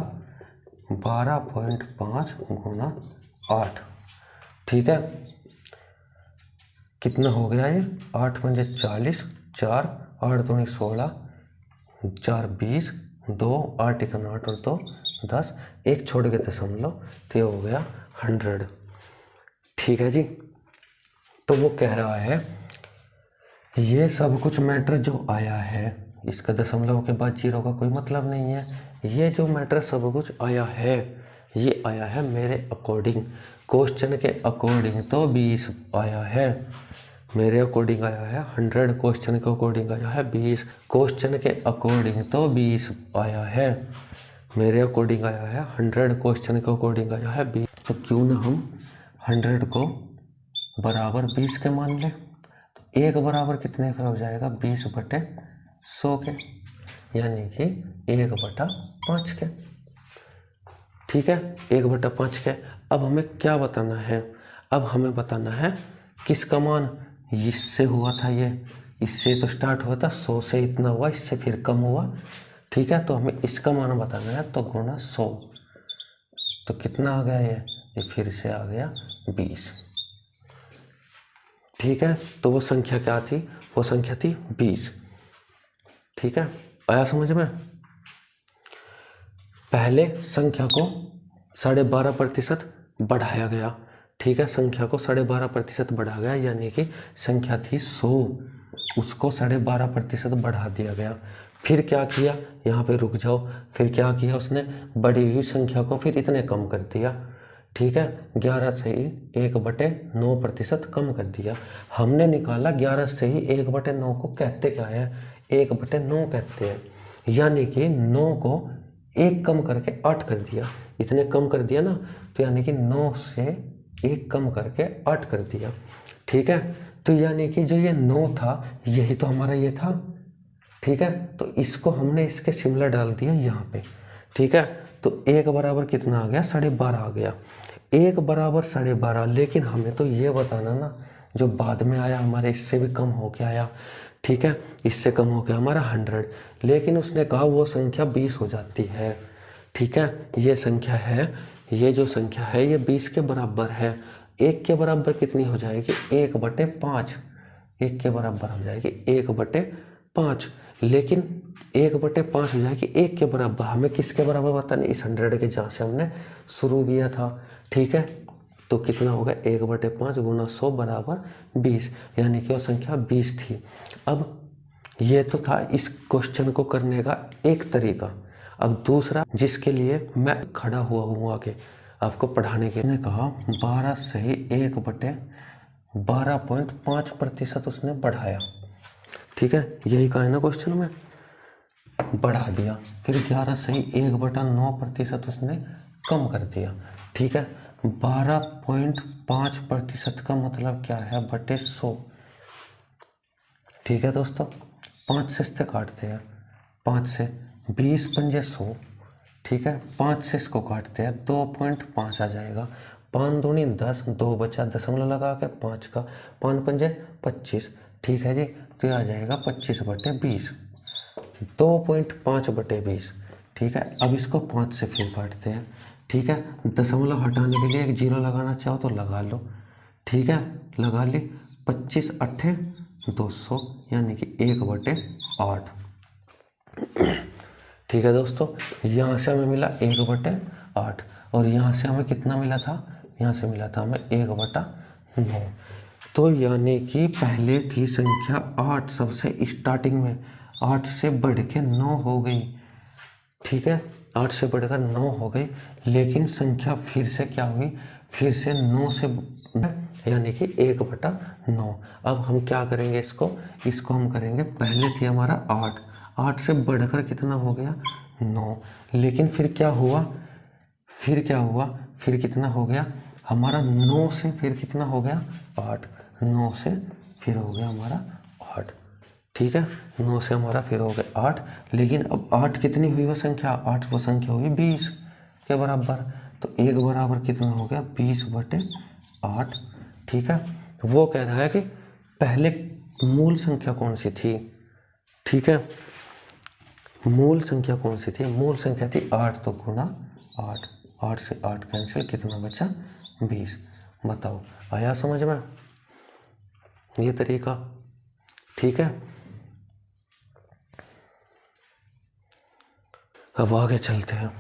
12.5 गुणा 8। ठीक है, कितना हो गया ये 8 पंजे 40, 4 8 दूनी 16, 4 20, 2 8 1 8 और 2 10, 1 छोड़ के दशमलव, तो ये हो गया 100। ठीक है जी, तो वो कह रहा है ये सब कुछ मैटर जो आया है, इसका दशमलव के बाद 0 का कोई मतलब नहीं है। ये जो मैटर सब कुछ आया है ये आया है मेरे अकॉर्डिंग, क्वेश्चन के अकॉर्डिंग तो 20 आया है, मेरे अकॉर्डिंग आया है 100, क्वेश्चन के अकॉर्डिंग आया है 20, क्वेश्चन के अकॉर्डिंग तो 20 आया है, मेरे अकॉर्डिंग आया है 100, क्वेश्चन के अकॉर्डिंग आया है 20। तो क्यों ना हम 100 को बराबर 20 के मान लें। तो 1 बराबर कितने का हो जाएगा 20/100 के, यानी कि 1/5 के। ठीक है, 1/5 के। अब हमें क्या बताना है, अब हमें बताना है किसका मान, इससे हुआ था ये, इससे तो स्टार्ट हुआ था 100 से इतना हुआ, इससे फिर कम हुआ। ठीक है, तो हमें इसका मान बताना है, तो गुणा 100, तो कितना आ गया ये फिर से आ गया 20। ठीक है, तो वो संख्या क्या थी, वो संख्या थी 20। ठीक है, आया समझ में? पहले संख्या को 12.5% बढ़ाया गया। ठीक है, संख्या को 12.5% बढ़ा गया, यानी कि संख्या थी 100, उसको 12.5% बढ़ा दिया गया। फिर क्या किया, यहाँ पे रुक जाओ, फिर क्या किया उसने, बढ़ी हुई संख्या को फिर इतने कम कर दिया। ठीक है, 11 से ही 1/9% कम कर दिया। हमने निकाला 11 से ही 1/9 को कहते क्या है, 1/9 कहते हैं, यानी कि 9 को 1 कम करके 8 कर दिया, इतने कम कर दिया ना, तो यानी कि 9 से एक कम करके 8 कर दिया। ठीक है, तो यानी कि जो ये 9 था यही तो हमारा ये था। ठीक है, तो इसको हमने इसके सिमिलर डाल दिया यहाँ पे। ठीक है, तो 1 बराबर कितना आ गया, 12.5 आ गया। 1 बराबर 12.5, लेकिन हमें तो ये बताना ना जो बाद में आया हमारे इससे भी कम हो के आया। ठीक है, इससे कम हो गया हमारा 100, लेकिन उसने कहा वो संख्या 20 हो जाती है। ठीक है, ये संख्या है, ये जो संख्या है ये 20 के बराबर है। 1 के बराबर कितनी हो जाएगी, 1/5। 1 के बराबर हो जाएगी 1/5, लेकिन 1/5 हो जाएगी 1 के बराबर। हमें किसके बराबर बताना, इस 100 के जहाँ से हमने शुरू किया था। ठीक है, तो कितना होगा 1/5 गुना 100 बराबर 20, यानी कि वो संख्या 20 थी। अब ये तो था इस क्वेश्चन को करने का एक तरीका। अब दूसरा जिसके लिए मैं खड़ा हुआ हूँ आगे आपको पढ़ाने के लिए, कहा 12 से ही 1/12.5% उसने बढ़ाया। ठीक है, यही कहा है ना क्वेश्चन में, बढ़ा दिया। फिर 11 से ही 1/9% उसने कम कर दिया। ठीक है, 12.5% का मतलब क्या है, बटे 100। ठीक है दोस्तों, 5 से इससे काटते हैं, 5 से 20 पंजे 100। ठीक है, 5 से इसको काटते हैं, 2.5 आ जाएगा। 5 दूनी 10, 2 बचा, दशमलव लगा के 5 का, 5 पंजे 25। ठीक है जी, तो ये आ जाएगा 25/20, 2.5/20। ठीक है, अब इसको 5 से फिर काटते हैं। ठीक है, दशमलव हटाने के लिए एक जीरो लगाना चाहो तो लगा लो। ठीक है, लगा ली, 25 अट्ठे 200, यानी कि 1/8। ठीक है दोस्तों, यहाँ से हमें मिला 1/8, और यहाँ से हमें कितना मिला था, यहाँ से मिला था हमें 1/9। तो यानी कि पहले थी संख्या 8, सबसे स्टार्टिंग में 8 से बढ़ के 9 हो गई। ठीक है, 8 से बढ़कर 9 हो गई, लेकिन संख्या फिर से क्या हुई, फिर से 9 से, यानी कि 1/9। अब हम क्या करेंगे, इसको हम करेंगे, पहले थी हमारा 8, 8 से बढ़कर कितना हो गया 9, लेकिन फिर क्या हुआ, फिर कितना हो गया हमारा 9 से फिर कितना हो गया 8, 9 से फिर हो गया हमारा 8। ठीक है, 9 से हमारा फिर हो गया 8, लेकिन अब 8 कितनी हुई वो संख्या, 8 वो संख्या हुई 20 के बराबर। तो 1 बराबर कितना हो गया 20/8। ठीक है, वो कह रहा है कि पहले मूल संख्या कौन सी थी। ठीक है, मूल संख्या कौन सी थी, मूल संख्या थी 8, तो गुना 8, 8 से 8 कैंसिल, कितना बचा 20। बताओ, आया समझ में ये तरीका। ठीक है, अब आगे चलते हैं।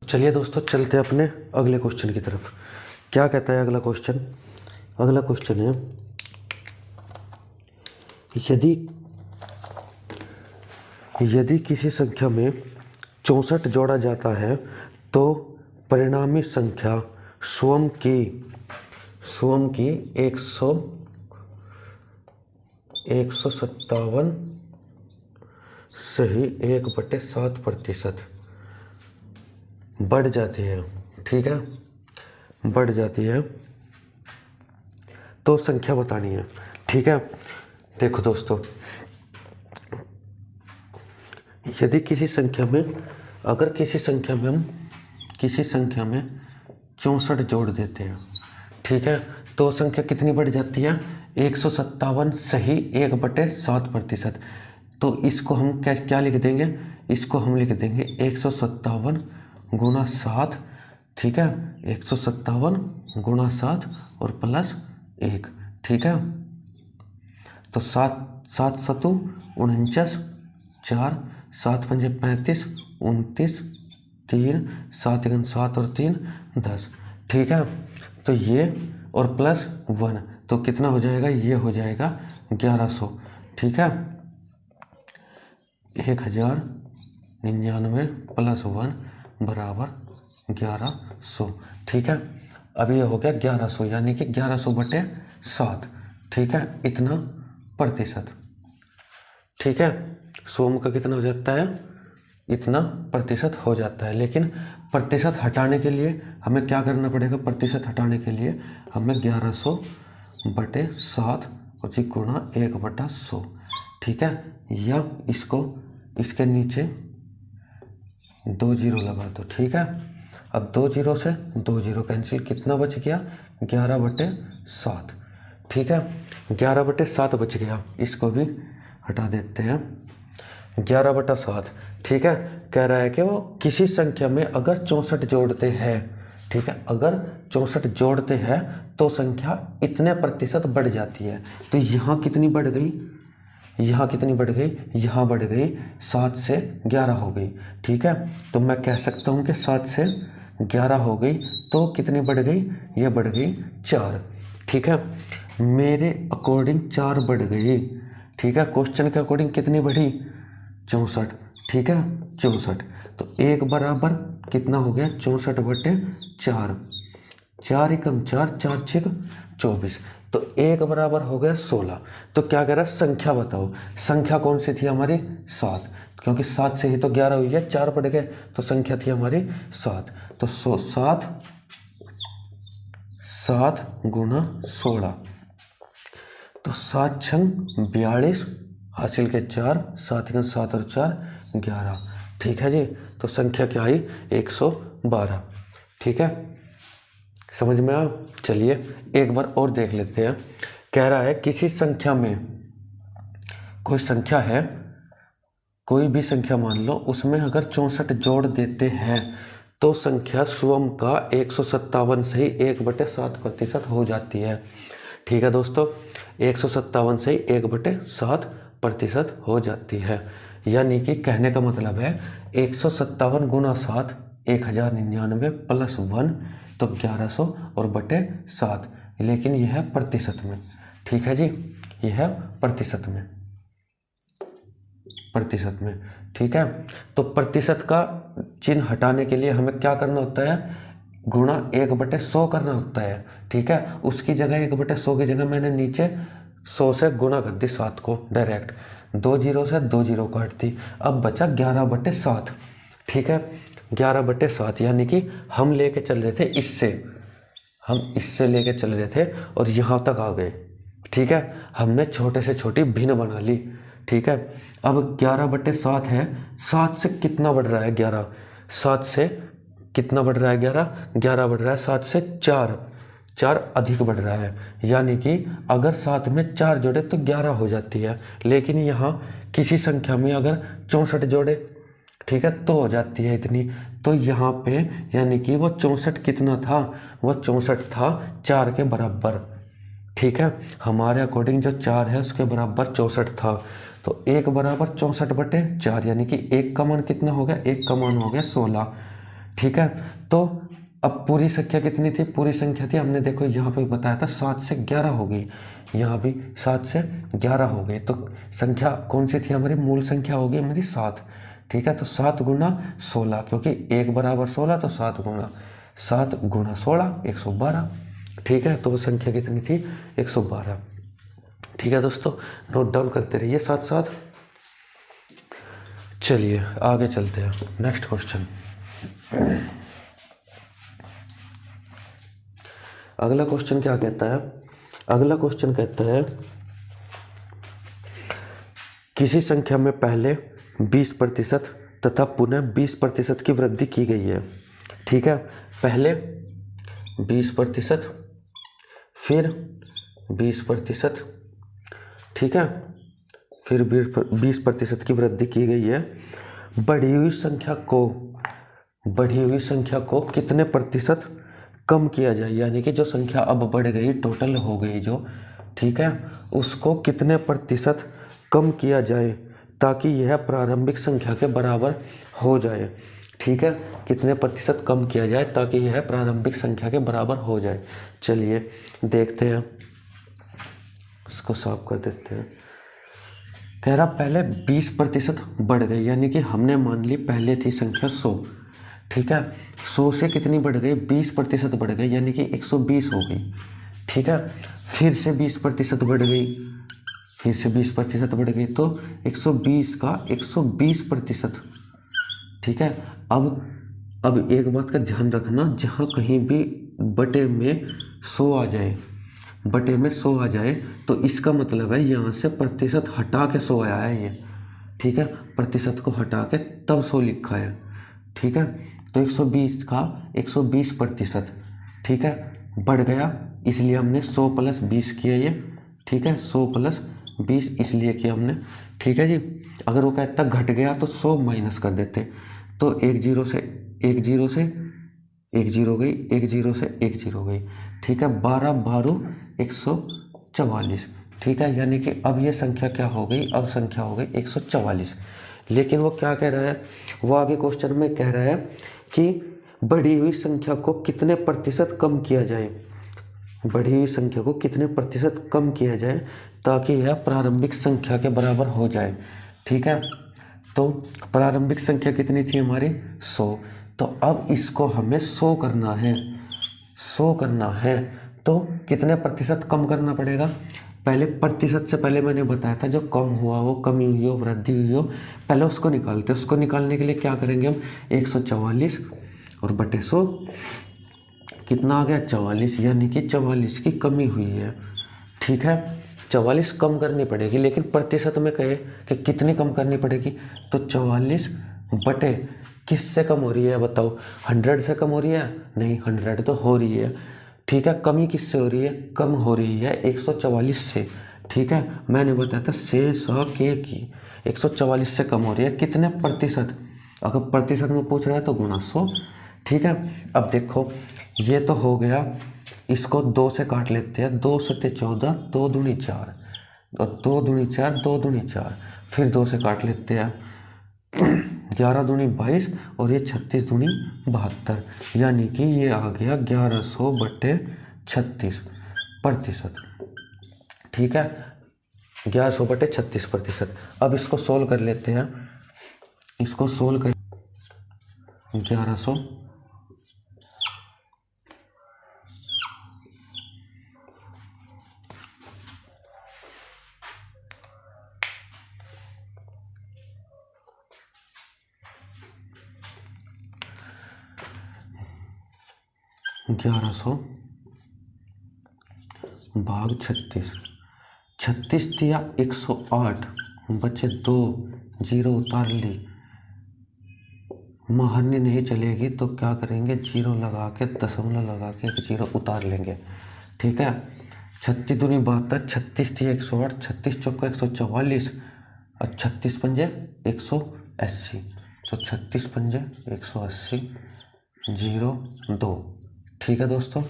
चलिए दोस्तों, चलते हैं अपने अगले क्वेश्चन की तरफ। क्या कहता है अगला क्वेश्चन, अगला क्वेश्चन है, यदि किसी संख्या में 64 जोड़ा जाता है तो परिणामी संख्या स्वयं की 157 से ही 1/7% बढ़ जाती है। ठीक है, बढ़ जाती है, तो संख्या बतानी है। ठीक है, देखो दोस्तों, यदि किसी संख्या में, अगर किसी संख्या में हम किसी संख्या में 64 जोड़ देते हैं, ठीक है, तो संख्या कितनी बढ़ जाती है 157 सही 1/7%। तो इसको हम क्या लिख देंगे, इसको हम लिख देंगे 157 गुना 7। ठीक है, 157 गुना 7 और प्लस 1। ठीक है, तो 7 सतु 49, 4 7 पंजे 35, 29, 3 7 1 7 और 3 10। ठीक है, तो ये और प्लस 1, तो कितना हो जाएगा, ये हो जाएगा 1100। ठीक है, 1099 प्लस 1 बराबर 1100। ठीक है, अब ये हो गया 1100, यानी कि 1100/7। ठीक है, इतना प्रतिशत। ठीक है, 100 का कितना हो जाता है, इतना प्रतिशत हो जाता है। लेकिन प्रतिशत हटाने के लिए हमें क्या करना पड़ेगा, प्रतिशत हटाने के लिए हमें 1100/7 गुणा 1/100। ठीक है, या इसको इसके नीचे 2 जीरो लगा दो। ठीक है, अब 2 जीरो से 2 जीरो कैंसिल, कितना बच गया, 11/7। ठीक है, 11/7 बच गया, इसको भी हटा देते हैं, 11/7। ठीक है, कह रहा है कि वो किसी संख्या में अगर 64 जोड़ते हैं, ठीक है, अगर 64 जोड़ते हैं तो संख्या इतने प्रतिशत बढ़ जाती है। तो यहाँ कितनी बढ़ गई, यहाँ कितनी बढ़ गई, यहाँ बढ़ गई 7 से 11 हो गई। ठीक है, तो मैं कह सकता हूँ कि 7 से 11 हो गई, तो कितनी बढ़ गई, ये बढ़ गई 4। ठीक है, मेरे अकॉर्डिंग 4 बढ़ गई। ठीक है, क्वेश्चन के अकॉर्डिंग कितनी बढ़ी, 64। ठीक है, 64। तो 1 बराबर कितना हो गया, 64/4, 4 एकम 4, 4 6 24। तो 1 बराबर हो गया 16। तो क्या कह रहा है, संख्या बताओ, संख्या कौन सी थी हमारी, 7, क्योंकि 7 से ही तो 11 हुई है, 4 बढ़ गए, तो संख्या थी हमारी 7। तो 7 गुना 16, तो 7 छंग 42, हासिल के 4, 7 एकम 7 और 4 11। ठीक है जी, तो संख्या क्या आई, 112। ठीक है, समझ में आ, चलिए एक बार और देख लेते हैं। कह रहा है किसी संख्या में, कोई संख्या है, कोई भी संख्या मान लो, उसमें अगर 64 जोड़ देते हैं तो संख्या स्वयं का 157 से ही 1/7% हो जाती है। ठीक है दोस्तों, 157 से ही 1/7% हो जाती है। यानी कि कहने का मतलब है 157 गुना 7 1099 प्लस 1 तो 1100 और बटे 7, लेकिन यह है प्रतिशत में। ठीक है जी, यह है प्रतिशत में, प्रतिशत में। ठीक है, तो प्रतिशत का चिन्ह हटाने के लिए हमें क्या करना होता है, गुणा 1/100 करना होता है। ठीक है, उसकी जगह 1/100 की जगह मैंने नीचे 100 से गुणा कर दी 7 को डायरेक्ट, 2 जीरो से 2 जीरो काट दी, अब बचा 11/7। ठीक है, 11/7, यानी कि हम लेके चल रहे थे इससे, हम इससे लेके चल रहे थे और यहाँ तक आ गए। ठीक है, हमने छोटे से छोटी भिन्न बना ली। ठीक है, अब 11/7 है, 7 से कितना बढ़ रहा है 11, 7 से कितना बढ़ रहा है 11 बढ़ रहा है, 7 से 4 अधिक बढ़ रहा है। यानी कि अगर 7 में 4 जोड़े तो 11 हो जाती है, लेकिन यहाँ किसी संख्या में अगर 64 जोड़े, ठीक है, तो हो जाती है इतनी। तो यहाँ पे यानी कि वो 64 कितना था, वो 64 था 4 के बराबर। ठीक है, हमारे अकॉर्डिंग जो 4 है उसके बराबर 64 था। तो 1 बराबर 64/4, यानी कि 1 का मान कितना हो गया, 1 का मान हो गया 16। ठीक है, तो अब पूरी संख्या कितनी थी, पूरी संख्या थी, हमने देखो यहाँ पे बताया था 7 से 11 हो गई, यहाँ भी 7 से 11 हो गई। तो संख्या कौन सी थी हमारी, मूल संख्या होगी हमारी 7। ठीक है, तो 7 गुना 16, क्योंकि 1 बराबर 16, तो 7 गुना 16 112। ठीक है, तो वो संख्या कितनी थी, 112। ठीक है दोस्तों, नोट डाउन करते रहिए साथ साथ। चलिए आगे चलते हैं, नेक्स्ट क्वेश्चन। अगला क्वेश्चन क्या कहता है, अगला क्वेश्चन कहता है किसी संख्या में पहले 20% तथा पुनः 20% की वृद्धि की गई है। ठीक है, पहले 20%, फिर 20%, ठीक है, फिर 20% की वृद्धि की गई है। बढ़ी हुई संख्या को कितने प्रतिशत कम किया जाए, यानी कि जो संख्या अब बढ़ गई, टोटल हो गई जो, ठीक है, उसको कितने प्रतिशत कम किया जाए ताकि यह प्रारंभिक संख्या के बराबर हो जाए। ठीक है, कितने प्रतिशत कम किया जाए ताकि यह प्रारंभिक संख्या के बराबर हो जाए। चलिए देखते हैं, इसको साफ कर देते हैं। कह रहा पहले 20% बढ़ गई, यानी कि हमने मान ली पहले थी संख्या 100। ठीक है, 100 से कितनी बढ़ गई, 20% बढ़ गई, यानी कि 120 हो गई। ठीक है, फिर से 20% बढ़ गई, फिर से 20% बढ़ गई, तो 120 का 120%। ठीक है, अब एक बात का ध्यान रखना, जहाँ कहीं भी बटे में 100 आ जाए, बटे में 100 आ जाए, तो इसका मतलब है यहाँ से प्रतिशत हटा के 100 आया है ये। ठीक है, प्रतिशत को हटा के तब 100 लिखा है। ठीक है, तो 120 का 120%। ठीक है, बढ़ गया, इसलिए हमने 100 + 20 किया ये। ठीक है, 100 + 20 इसलिए किया हमने। ठीक है जी, अगर वो कहता घट गया तो 100 माइनस कर देते, तो एक जीरो से एक जीरो से एक जीरो गई, एक जीरो से एक जीरो गई। ठीक है, 12 12 144। ठीक है, यानी कि अब ये संख्या क्या हो गई, अब संख्या हो गई 144। लेकिन वो क्या कह रहा है, वो आगे क्वेश्चन में कह रहा है कि बढ़ी हुई संख्या को कितने प्रतिशत कम किया जाए, बढ़ी हुई संख्या को कितने प्रतिशत कम किया जाए ताकि यह प्रारंभिक संख्या के बराबर हो जाए। ठीक है, तो प्रारंभिक संख्या कितनी थी हमारी 100, तो अब इसको हमें 100 करना है, 100 करना है, तो कितने प्रतिशत कम करना पड़ेगा। पहले प्रतिशत से पहले मैंने बताया था जो कम हुआ हो, कमी हुई हो, वृद्धि हुई हो, पहले उसको निकालते हैं। उसको निकालने के लिए क्या करेंगे हम, 144 और बटे 100 कितना आ गया 44, यानी कि 44 की कमी हुई है। ठीक है, 44 कम करनी पड़ेगी, लेकिन प्रतिशत में कहे कि कितनी कम करनी पड़ेगी, तो 44 बटे किससे कम हो रही है बताओ, 100 से कम हो रही है, नहीं 100 तो हो रही है। ठीक है, कमी किससे हो रही है, कम हो रही है 144 से। ठीक है, मैंने बताया था से स के की 144 से कम हो रही है, कितने प्रतिशत, अगर प्रतिशत में पूछ रहा है तो गुणा 100। ठीक है, अब देखो ये तो हो गया, इसको 2 से काट लेते हैं, 2 सत्ते 14, 2 दूनी 4, और 2 दूनी 4, 2 दूनी 4, फिर 2 से काट लेते हैं, 11 दूनी 22 और ये 36 दूनी 72, यानी कि ये आ गया 1100 बटे 36%। ठीक है, 1100 बटे 36%। अब इसको सोल्व कर लेते हैं, इसको सोल्व कर 1100 भाग 36, 36 दिया 108, बचे 2, 0 उतार ली, महारनी नहीं चलेगी तो क्या करेंगे, 0 लगा के दशमलव लगा के 0 उतार लेंगे। ठीक है, 36 दूनी 72, 36 दिया 108, 36 चौका 144 और 36 पंजे 180, तो 36 पंजे 180, 0 2। ठीक है दोस्तों,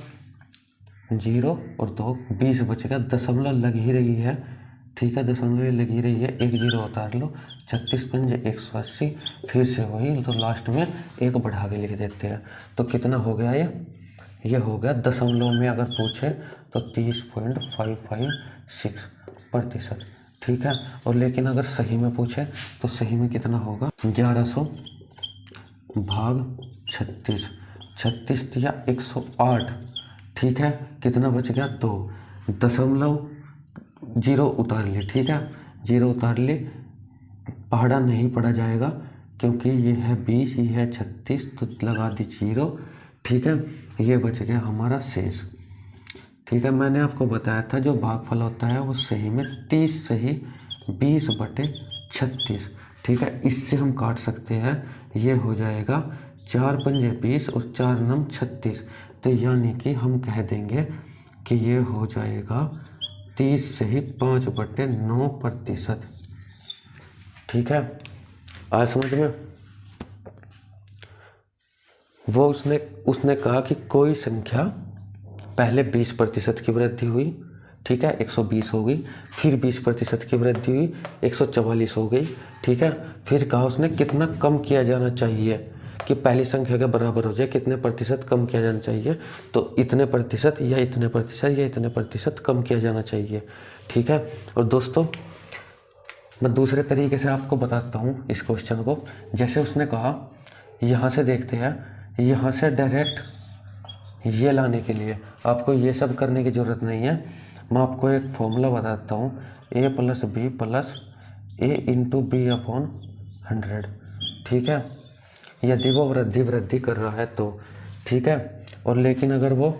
0 और 2 20 बच गया, दशमलव लग ही रही है। ठीक है, दशमलव लग ही रही है, एक 0 उतार लो, 36 पंजे 180, फिर से वही, तो लास्ट में एक बढ़ा के लिख देते हैं, तो कितना हो गया ये हो गया दशमलव में अगर पूछे तो 30.556%। ठीक है, और लेकिन अगर सही में पूछे तो सही में कितना होगा, 1100 भाग 36, 36 दिया 108। ठीक है, कितना बच गया 2, दशमलव 0 उतार ली। ठीक है, 0 उतार ली, पहाड़ा नहीं पड़ा जाएगा क्योंकि ये है 20, ये है 36, तो लगा दी 0। ठीक है, ये बच गया हमारा शेष। ठीक है, मैंने आपको बताया था जो भागफल होता है वो सही में 30 सही 20 बटे 36। ठीक है, इससे हम काट सकते हैं, ये हो जाएगा 4 पंजे 20 और 4 नम 36, तो यानी कि हम कह देंगे कि ये हो जाएगा 30 सही 5 बटे 9%। ठीक है, आज समझ में। वो उसने कहा कि कोई संख्या पहले 20% की वृद्धि हुई, ठीक है 120 हो गई, फिर 20% की वृद्धि हुई 144 हो गई। ठीक है, फिर कहा उसने कितना कम किया जाना चाहिए कि पहली संख्या के बराबर हो जाए, कितने प्रतिशत कम किया जाना चाहिए, तो इतने प्रतिशत या इतने प्रतिशत या इतने प्रतिशत कम किया जाना चाहिए। ठीक है, और दोस्तों मैं दूसरे तरीके से आपको बताता हूँ इस क्वेश्चन को। जैसे उसने कहा यहाँ से देखते हैं, यहाँ से डायरेक्ट ये लाने के लिए आपको ये सब करने की ज़रूरत नहीं है। मैं आपको एक फॉर्मूला बताता हूँ, a plus B plus A into B upon 100। ठीक है, यदि वो वृद्धि कर रहा है तो ठीक है। और लेकिन अगर वो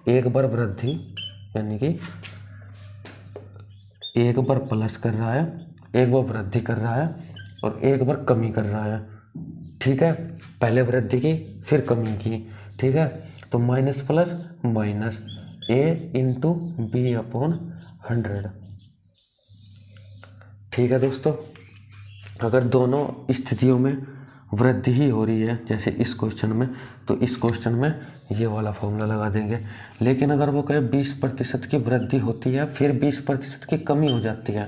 एक बार वृद्धि यानी कि एक बार प्लस कर रहा है, एक बार वृद्धि कर रहा है और एक बार कमी कर रहा है, ठीक है, पहले वृद्धि की फिर कमी की, ठीक है, तो माइनस प्लस माइनस ए इंटू बी अपॉन 100। ठीक है दोस्तों, अगर दोनों स्थितियों में वृद्धि ही हो रही है जैसे इस क्वेश्चन में, तो इस क्वेश्चन में ये वाला फॉर्मूला लगा देंगे। लेकिन अगर वो कहे 20% की वृद्धि होती है फिर 20% की कमी हो जाती है,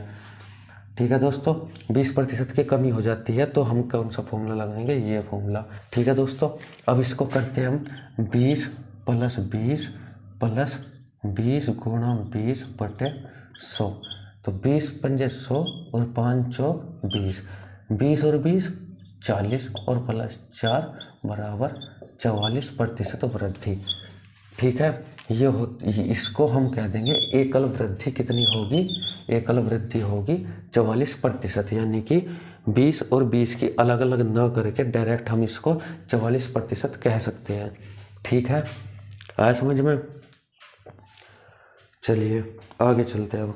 ठीक है दोस्तों, 20% की कमी हो जाती है, तो हम कौन सा फॉर्मूला लगाएंगे, ये फॉर्मूला। ठीक है दोस्तों, अब इसको करते हैं हम 20 प्लस 20 प्लस 20 गुणा 20 बटे 100। तो 20 पंजे 100 और 5 चौक 20, 20 और 20 40 और प्लस 4 बराबर 44% वृद्धि। ठीक है, इसको हम कह देंगे एकल वृद्धि कितनी होगी, एकल वृद्धि होगी 44%, यानी कि 20 और 20 की अलग अलग न करके डायरेक्ट हम इसको 44% कह सकते हैं। ठीक है, आया समझ में? चलिए आगे चलते हैं। अब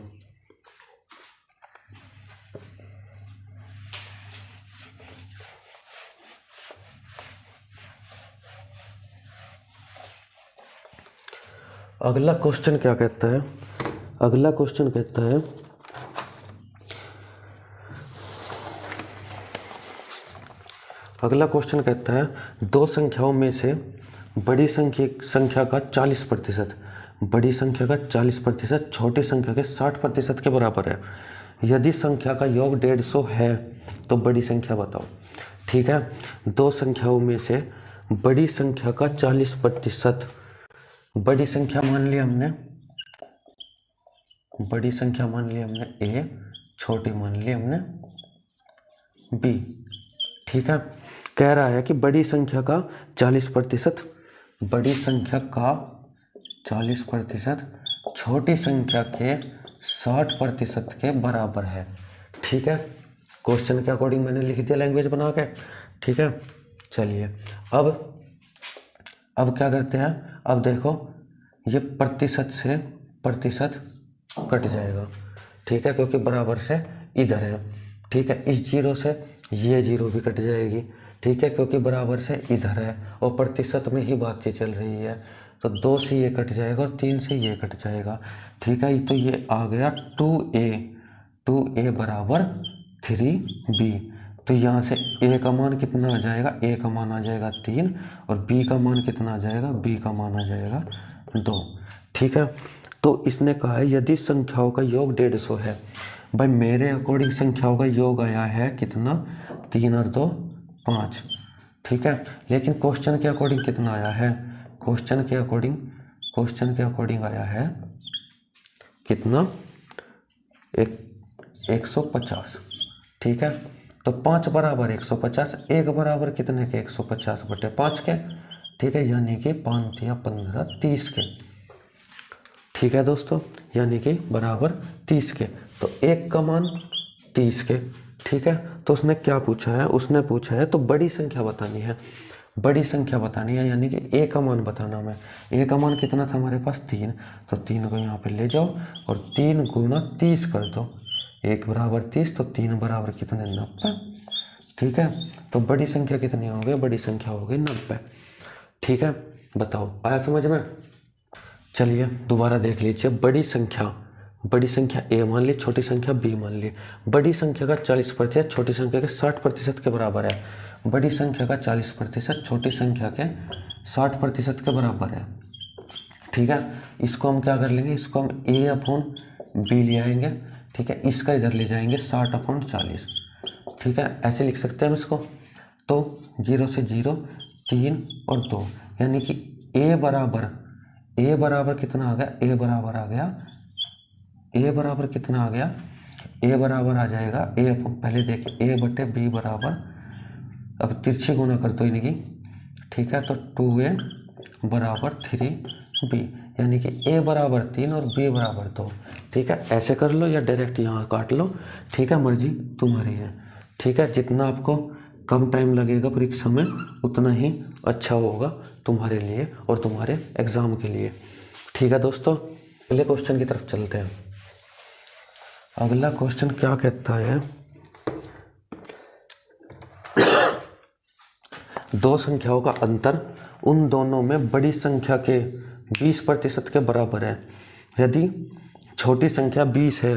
अगला क्वेश्चन क्या कहता है, अगला क्वेश्चन कहता है अगला क्वेश्चन कहता है दो संख्याओं में से बड़ी संख्या का 40%, बड़ी संख्या का 40% छोटी संख्या के 60% के बराबर है। यदि संख्या का योग 150 है तो बड़ी संख्या बताओ। ठीक है, दो संख्याओं में से बड़ी संख्या का 40%, बड़ी संख्या मान ली हमने, बड़ी संख्या मान ली हमने a, छोटी मान ली हमने b। ठीक है, कह रहा है कि बड़ी संख्या का 40%, बड़ी संख्या का 40% छोटी संख्या के 60% के बराबर है। ठीक है, क्वेश्चन के अकॉर्डिंग मैंने लिख दिया लैंग्वेज बना के। ठीक है, चलिए अब क्या करते हैं, अब देखो ये प्रतिशत से प्रतिशत कट जाएगा। ठीक है, क्योंकि बराबर से इधर है। ठीक है, इस जीरो से ये जीरो भी कट जाएगी। ठीक है, क्योंकि बराबर से इधर है और प्रतिशत में ही बातचीत चल रही है, तो 2 से ये कट जाएगा और 3 से ये कट जाएगा। ठीक है, तो ये आ गया 2a बराबर 3b। तो यहाँ से a का मान कितना आ जाएगा, a का मान आ जाएगा 3 और b का मान कितना आ जाएगा, b का मान आ जाएगा 2। ठीक है, तो इसने कहा है यदि संख्याओं का योग 150 है। भाई मेरे अकॉर्डिंग संख्याओं का योग आया है कितना, 3 और 2 5। ठीक है, लेकिन क्वेश्चन के अकॉर्डिंग कितना आया है, क्वेश्चन के अकॉर्डिंग आया है कितना, 150। ठीक है, तो 5 बराबर 150, 1 बराबर कितने के, 150 बटे 5 के। ठीक है, यानी कि 5 या 15 30 के। ठीक है दोस्तों, यानी कि बराबर 30 के, तो 1 का मान 30 के। ठीक है, तो उसने क्या पूछा है, उसने पूछा है तो बड़ी संख्या बतानी है, बड़ी संख्या बतानी है, यानी कि a का मान बताना हमें। a का मान कितना था हमारे पास 3, तो 3 को यहाँ पे ले जाओ और 3 गुना 30 कर दो, 1 बराबर 30, तो 3 बराबर कितने 90। ठीक है, तो बड़ी संख्या कितनी हो गई, बड़ी संख्या हो गई 90। ठीक है, बताओ आया समझ में? चलिए दोबारा देख लीजिए, बड़ी संख्या a मान ली, छोटी संख्या b मान ली। बड़ी संख्या का 40% छोटी संख्या के 60% के बराबर है। बड़ी संख्या का 40% छोटी संख्या के 60% के बराबर है। ठीक है, इसको हम क्या कर लेंगे, इसको हम a अपॉन b ले आएंगे। ठीक है, इसका इधर ले जाएंगे 60/40। ठीक है, ऐसे लिख सकते हैं हम इसको। तो 0 से 0 3 और 2, यानी कि a बराबर कितना आ गया, a बराबर आ गया, a बराबर कितना आ गया, a बराबर आ जाएगा पहले देखिए a बटे b बराबर, अब तिरछी गुना कर दो इनकी। ठीक है, तो 2a बराबर 3b, यानी कि a बराबर 3 और b बराबर 2। ठीक है, ऐसे कर लो या डायरेक्ट यहाँ काट लो। ठीक है, मर्जी तुम्हारी है। ठीक है, जितना आपको कम टाइम लगेगा परीक्षा में उतना ही अच्छा होगा तुम्हारे लिए और तुम्हारे एग्ज़ाम के लिए। ठीक है दोस्तों, अगले क्वेश्चन की तरफ चलते हैं। अगला क्वेश्चन क्या कहता है, दो संख्याओं का अंतर उन दोनों में बड़ी संख्या के 20% के बराबर है यदि छोटी संख्या 20 है।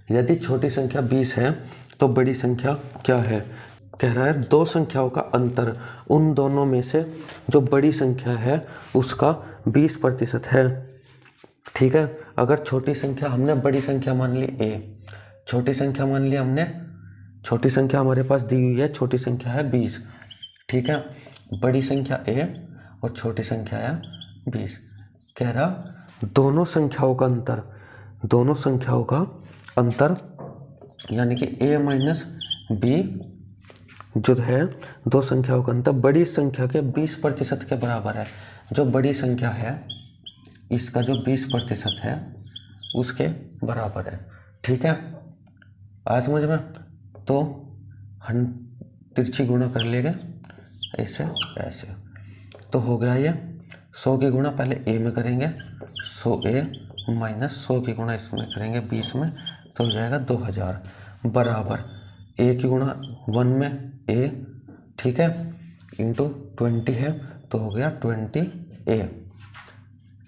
यदि छोटी संख्या 20 है तो बड़ी संख्या क्या है। कह रहा है दो संख्याओं का अंतर उन दोनों में से जो बड़ी संख्या है उसका 20% है। ठीक है, अगर छोटी संख्या हमने बड़ी संख्या मान ली a, छोटी संख्या मान ली हमने, छोटी संख्या हमारे पास दी हुई है, छोटी संख्या है 20। ठीक है, बड़ी संख्या a और छोटी संख्या है 20। कह रहा दोनों संख्याओं का अंतर, दोनों संख्याओं का अंतर यानी कि a माइनस b जो है दो संख्याओं का अंतर बड़ी संख्या के 20% के बराबर है। जो बड़ी संख्या है इसका जो 20% है उसके बराबर है। ठीक है, आज समझ में, तो हम तिरछी गुणा कर लेंगे ऐसे ऐसे, तो हो गया ये 100 की गुणा पहले a में करेंगे, 100a माइनस 100 की गुणा इसमें करेंगे 20 में, तो हो जाएगा 2000 बराबर a की गुणा 1 में a, ठीक है, इंटू 20 है तो हो गया 20a।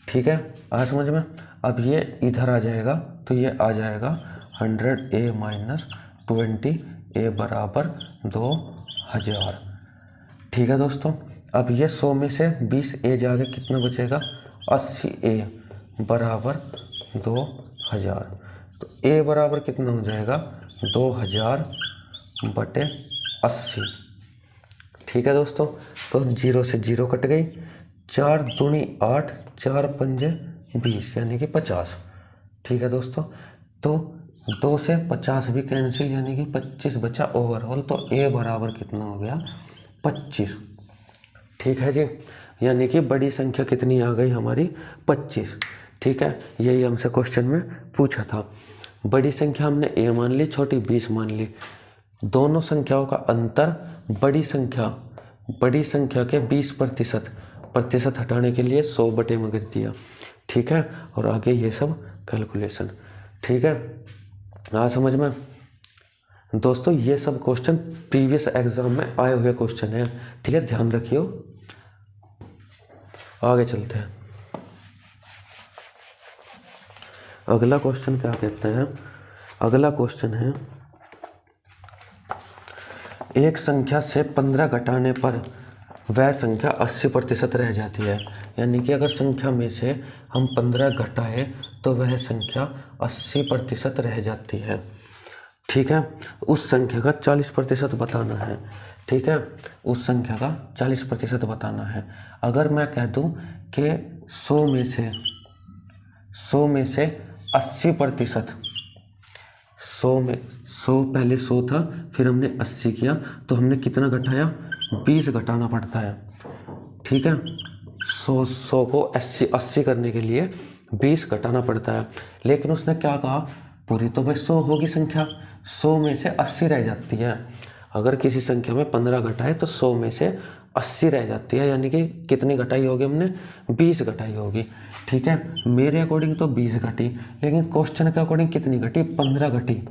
ठीक है, आज समझ में। अब ये इधर आ जाएगा तो ये आ जाएगा 100a माइनस 20a बराबर 2000। ठीक है दोस्तों, अब ये 100 में से 20a जाके कितना बचेगा, 80a बराबर 2000। तो a बराबर कितना हो जाएगा, 2000 बटे 80। ठीक है दोस्तों, तो 0 से 0 कट गई, 4 दूनी 8, 4 पंजे 20 यानी कि 50। ठीक है दोस्तों, तो 2 से 50 भी कैंसिल यानी कि 25 बचा ओवरऑल, तो a बराबर कितना हो गया, 25। ठीक है जी, यानी कि बड़ी संख्या कितनी आ गई हमारी, 25। ठीक है, यही हमसे क्वेश्चन में पूछा था। बड़ी संख्या हमने a मान ली, छोटी 20 मान ली। दोनों संख्याओं का अंतर बड़ी संख्या के 20% हटाने के लिए 100 बटे में कर दिया। ठीक है, और आगे ये सब कैलकुलेशन। ठीक है, हाँ समझ में दोस्तों, ये सब क्वेश्चन प्रीवियस एग्जाम में आए हुए क्वेश्चन हैं। ठीक है, ध्यान रखियो। आगे चलते हैं। अगला क्वेश्चन क्या कहते हैं, अगला क्वेश्चन है एक संख्या से 15 घटाने पर वह संख्या 80% रह जाती है। यानी कि अगर संख्या में से हम 15 घटाए तो वह संख्या 80% रह जाती है। ठीक है, उस संख्या का 40% बताना है। ठीक है, उस संख्या का 40% बताना है। अगर मैं कह दूं कि 100 में से 80%, 100 पहले 100 था, फिर हमने 80 किया, तो हमने कितना घटाया, 20 घटाना पड़ता है। ठीक है, 100 को 80 करने के लिए 20 घटाना पड़ता है। लेकिन उसने क्या कहा, पूरी तो भाई 100 होगी संख्या, 100 में से 80 रह जाती है। अगर किसी संख्या में 15 घटाए तो 100 में से 80 रह जाती है, यानी कि कितनी घटाई होगी हमने, 20 घटाई होगी। ठीक है, मेरे अकॉर्डिंग तो 20 घटी, लेकिन क्वेश्चन के अकॉर्डिंग कितनी घटी, 15 घटी।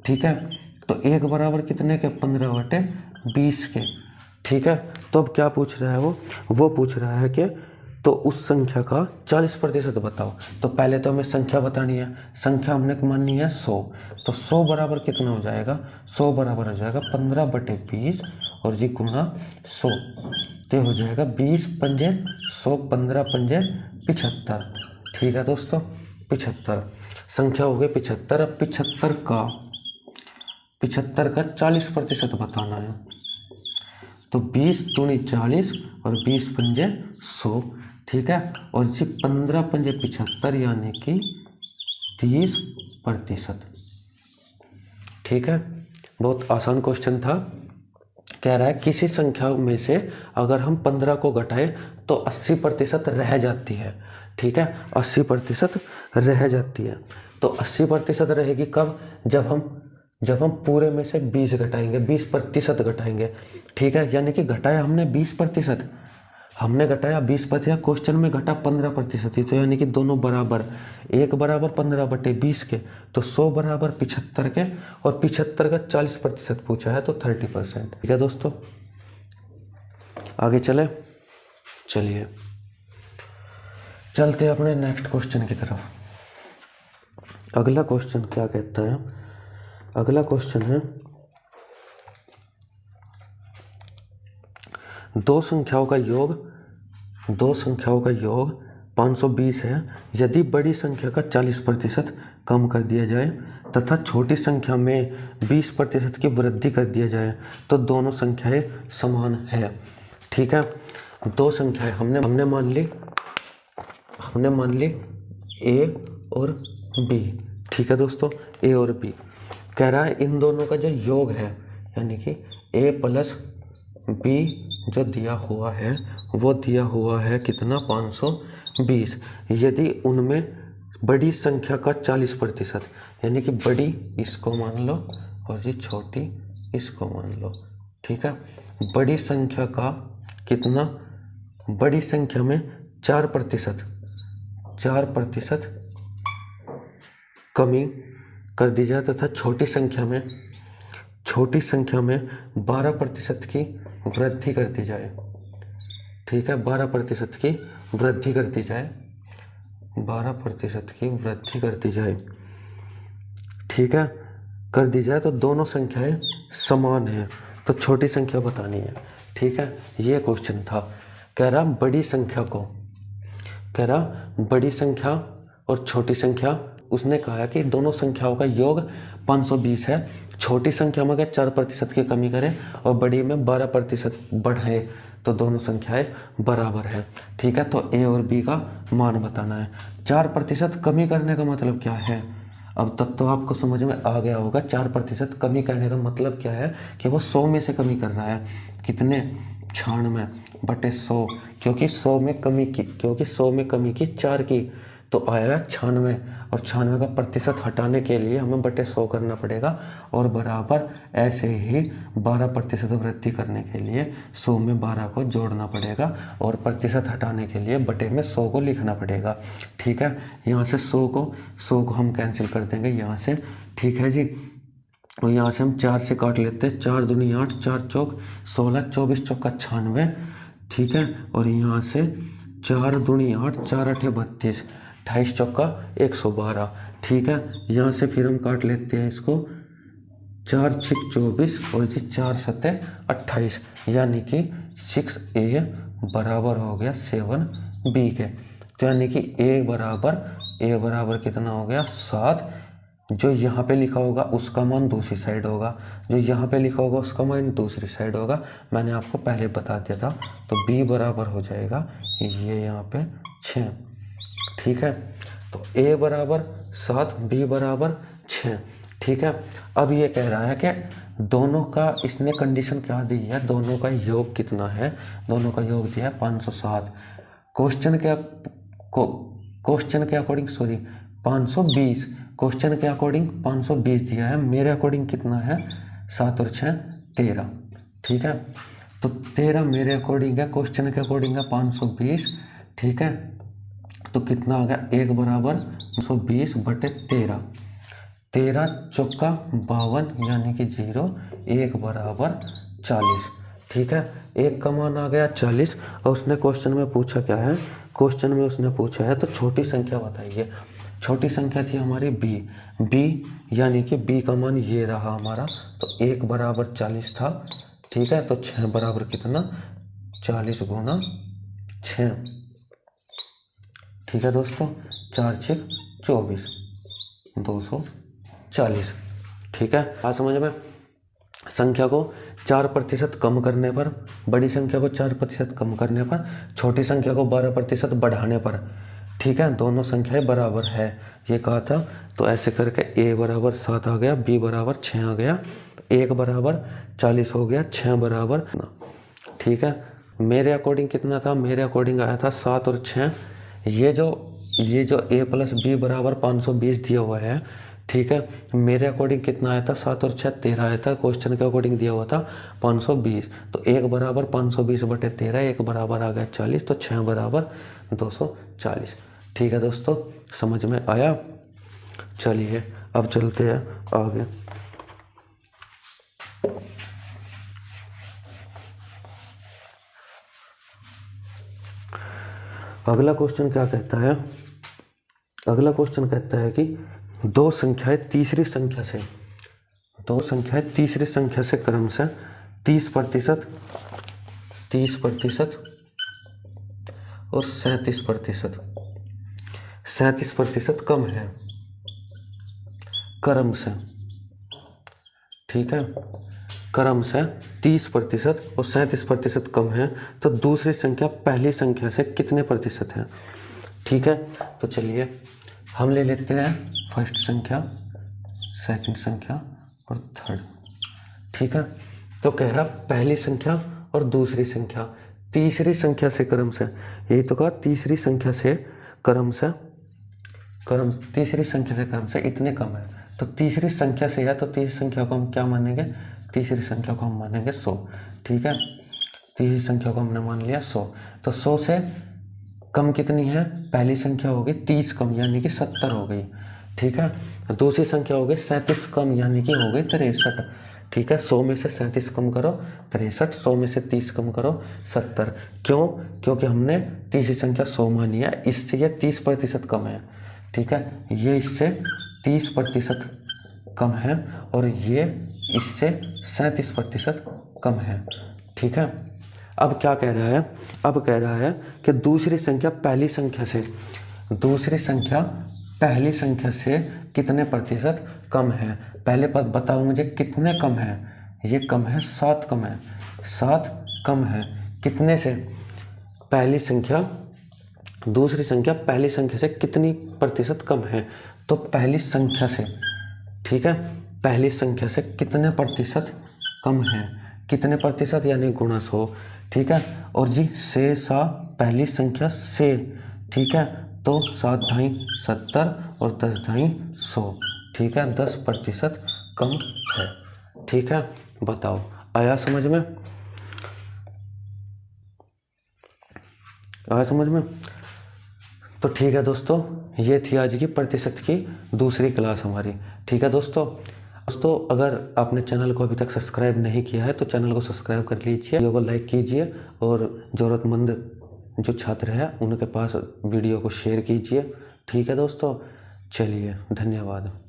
ठीक है, तो एक बराबर कितने के, 15 बटे 20 के। ठीक है, तो अब क्या पूछ रहा है वो पूछ रहा है कि तो उस संख्या का 40% बताओ। तो पहले तो हमें संख्या बतानी है, संख्या हमने माननी है 100, तो 100 बराबर कितना हो जाएगा, 100 बराबर हो जाएगा 15 बटे 20 और जी गुणा 100, तो हो जाएगा 20 पंजे 100, 15 पंजे 75। ठीक है दोस्तों, 75 संख्या हो गई 75। अब 75 का 40% बताना है, तो 20 दूनी 40 और 20 पंजे 100। ठीक है, और जी 15 पंजे 75 यानी कि 30%। ठीक है, बहुत आसान क्वेश्चन था। कह रहा है किसी संख्या में से अगर हम 15 को घटाएं तो 80% रह जाती है। ठीक है, 80% रह जाती है। तो 80% रहेगी कब? जब हम पूरे में से 20 घटाएंगे, 20% घटाएंगे। ठीक है, यानी कि घटाया हमने 20%, हमने घटाया 20%, क्वेश्चन में घटा 15% ही, तो यानी कि दोनों बराबर, एक बराबर 15/20 के, तो 100 बराबर 75 के, और 75 का 40% पूछा है तो 30%। ठीक है दोस्तों, आगे चलिए चलते हैं अपने नेक्स्ट क्वेश्चन की तरफ। अगला क्वेश्चन क्या कहता है? अगला क्वेश्चन है, दो संख्याओं का योग 520 है। यदि बड़ी संख्या का 40% कम कर दिया जाए तथा छोटी संख्या में 20% की वृद्धि कर दिया जाए तो दोनों संख्याएं समान है। ठीक है, दो संख्याएं हमने मान ली ए और बी। ठीक है दोस्तों, ए और बी। कह रहा है इन दोनों का जो योग है, यानी कि ए प्लस बी जो दिया हुआ है वो दिया हुआ है कितना? 520। यदि उनमें बड़ी संख्या का 40%, यानी कि बड़ी इसको मान लो और जी छोटी इसको मान लो। ठीक है, बड़ी संख्या का कितना? बड़ी संख्या में 4% कमी कर दी जाए तथा छोटी संख्या में 12% की वृद्धि कर दी जाए। ठीक है, 12% की वृद्धि कर दी जाए, 12% की वृद्धि कर दी जाए। ठीक है, कर दी जाए तो दोनों संख्याएं समान हैं, तो छोटी संख्या बतानी है। ठीक है, ये क्वेश्चन था। कह रहा बड़ी संख्या और छोटी संख्या, उसने कहा कि दोनों संख्याओं का योग 520 है। छोटी संख्या में अगर 4% की कमी करें और बड़ी में 12% बढ़े तो दोनों संख्याएं बराबर है। ठीक है, तो ए और बी का मान बताना है। 4% कमी करने का मतलब क्या है? अब तक तो आपको समझ में आ गया होगा 4% कमी करने का मतलब क्या है, कि वो 100 में से कमी कर रहा है। कितने? 96/100, क्योंकि 100 में कमी की 4 की, तो आएगा 96, और 96 का प्रतिशत हटाने के लिए हमें बटे 100 करना पड़ेगा, और बराबर ऐसे ही 12% वृद्धि करने के लिए 100 में 12 को जोड़ना पड़ेगा, और प्रतिशत हटाने के लिए बटे में 100 को लिखना पड़ेगा। ठीक है, यहाँ से 100 को हम कैंसिल कर देंगे यहाँ से। ठीक है जी, और यहाँ से हम 4 से काट लेते हैं, 4 दूनी 8, 4 चौक 16, 24 चौका 96। ठीक है, और यहाँ से 4 दूनी 8, 4 8 32, 28 चौका 112। ठीक है, यहाँ से फिर हम काट लेते हैं इसको, 4 6 24 और जी 4 7 28, यानी कि 6a बराबर हो गया 7b के। तो यानी कि a बराबर कितना हो गया? 7। जो यहाँ पे लिखा होगा उसका मान दूसरी साइड होगा, जो यहाँ पे लिखा होगा उसका मान दूसरी साइड होगा। मैंने आपको पहले बता दिया था। तो b बराबर हो जाएगा ये यहाँ पे 6। ठीक है, तो a बराबर 7, b बराबर 6। ठीक है, अब ये कह रहा है कि दोनों का, इसने कंडीशन क्या दी है? दोनों का योग कितना है? दोनों का योग दिया है 507। क्वेश्चन के अकॉर्डिंग 520, क्वेश्चन के अकॉर्डिंग 520 दिया है, मेरे अकॉर्डिंग कितना है? 7 और 6 13। ठीक है, तो 13 मेरे अकॉर्डिंग है, क्वेश्चन के अकॉर्डिंग है 520। ठीक है, तो कितना आ गया? 1 बराबर 520/13, 13 चौका 52, यानी कि 0, 1 बराबर 40। ठीक है, 1 का मान आ गया 40, और उसने क्वेश्चन में पूछा क्या है? क्वेश्चन में उसने पूछा है तो छोटी संख्या बताइए। छोटी संख्या थी हमारी b, यानी कि b का मान ये रहा हमारा, तो 1 बराबर 40 था। ठीक है, तो 6 बराबर कितना? 40 गुना 6। ठीक है दोस्तों, 4 6 24, 240। ठीक है, आ समझ में? संख्या को 4% कम करने पर, बड़ी संख्या को 4% कम करने पर, छोटी संख्या को 12% बढ़ाने पर, ठीक है, दोनों संख्याएं बराबर है, ये कहा था। तो ऐसे करके a बराबर 7 आ गया, b बराबर 6 आ गया, 1 बराबर 40 हो गया, 6 बराबर, ठीक है। मेरे अकॉर्डिंग कितना था, मेरे अकॉर्डिंग आया था 7 और 6। ये जो a + b बराबर 520 दिया हुआ है, ठीक है, मेरे अकॉर्डिंग कितना आया था, 7 और 6 13 आया था। क्वेश्चन के अकॉर्डिंग दिया हुआ था 520, तो 1 बराबर 520/13, 1 बराबर आ गया 40, तो 6 बराबर 240। ठीक है दोस्तों, समझ में आया। चलिए अब चलते हैं आगे। अगला क्वेश्चन क्या कहता है, अगला क्वेश्चन कहता है कि दो संख्याएं तीसरी संख्या से क्रमशः 30% और 37% कम है क्रमशः, ठीक है, क्रमशः 30% और 37% कम है, तो दूसरी संख्या पहली संख्या से कितने प्रतिशत है। ठीक है, तो चलिए हम ले लेते हैं फर्स्ट संख्या, सेकंड संख्या और थर्ड। ठीक है, तो कह रहा पहली संख्या और दूसरी संख्या तीसरी संख्या से क्रमशः, यही तो कहा तीसरी संख्या से क्रमशः इतने कम है। तो तीसरी संख्या से है, तो तीसरी संख्या को हम क्या मानेंगे, तीसरी संख्या को हम मानेंगे 100। ठीक है, तीसरी संख्या को हमने मान लिया 100। तो 100 से कम कितनी है, पहली संख्या हो गई 30 कम यानी कि 70 हो गई। ठीक है, दूसरी संख्या हो गई 37 कम यानी कि हो गई 63। ठीक है, 100 में से 37 कम करो 63, 100 में से 30 कम करो 70। क्यों, क्योंकि हमने तीसरी संख्या 100 मानी है, इससे ये 30% कम है। ठीक है, ये इससे 30% कम है और ये इससे 37% कम है। ठीक है, अब क्या कह रहा है, अब कह रहा है कि दूसरी संख्या पहली संख्या से कितने प्रतिशत कम है। पहले बताओ मुझे कितने कम है, ये कम है 7 कम है, 7 कम है कितने से, पहली संख्या, दूसरी संख्या पहली संख्या से कितनी प्रतिशत कम है, तो पहली संख्या से, ठीक है, पहली संख्या से कितने प्रतिशत कम है, कितने प्रतिशत यानी गुणा 100। ठीक है, और जी से सा पहली संख्या से, ठीक है, तो 7 ढाई 70 और 10 ढाई 100। ठीक है, 10% कम है। ठीक है, बताओ आया समझ में, आया समझ में। तो ठीक है दोस्तों, ये थी आज की प्रतिशत की दूसरी क्लास हमारी। ठीक है दोस्तों, अगर आपने चैनल को अभी तक सब्सक्राइब नहीं किया है तो चैनल को सब्सक्राइब कर लीजिए, वीडियो को लाइक कीजिए और ज़रूरतमंद जो छात्र हैं उनके पास वीडियो को शेयर कीजिए। ठीक है दोस्तों, चलिए धन्यवाद।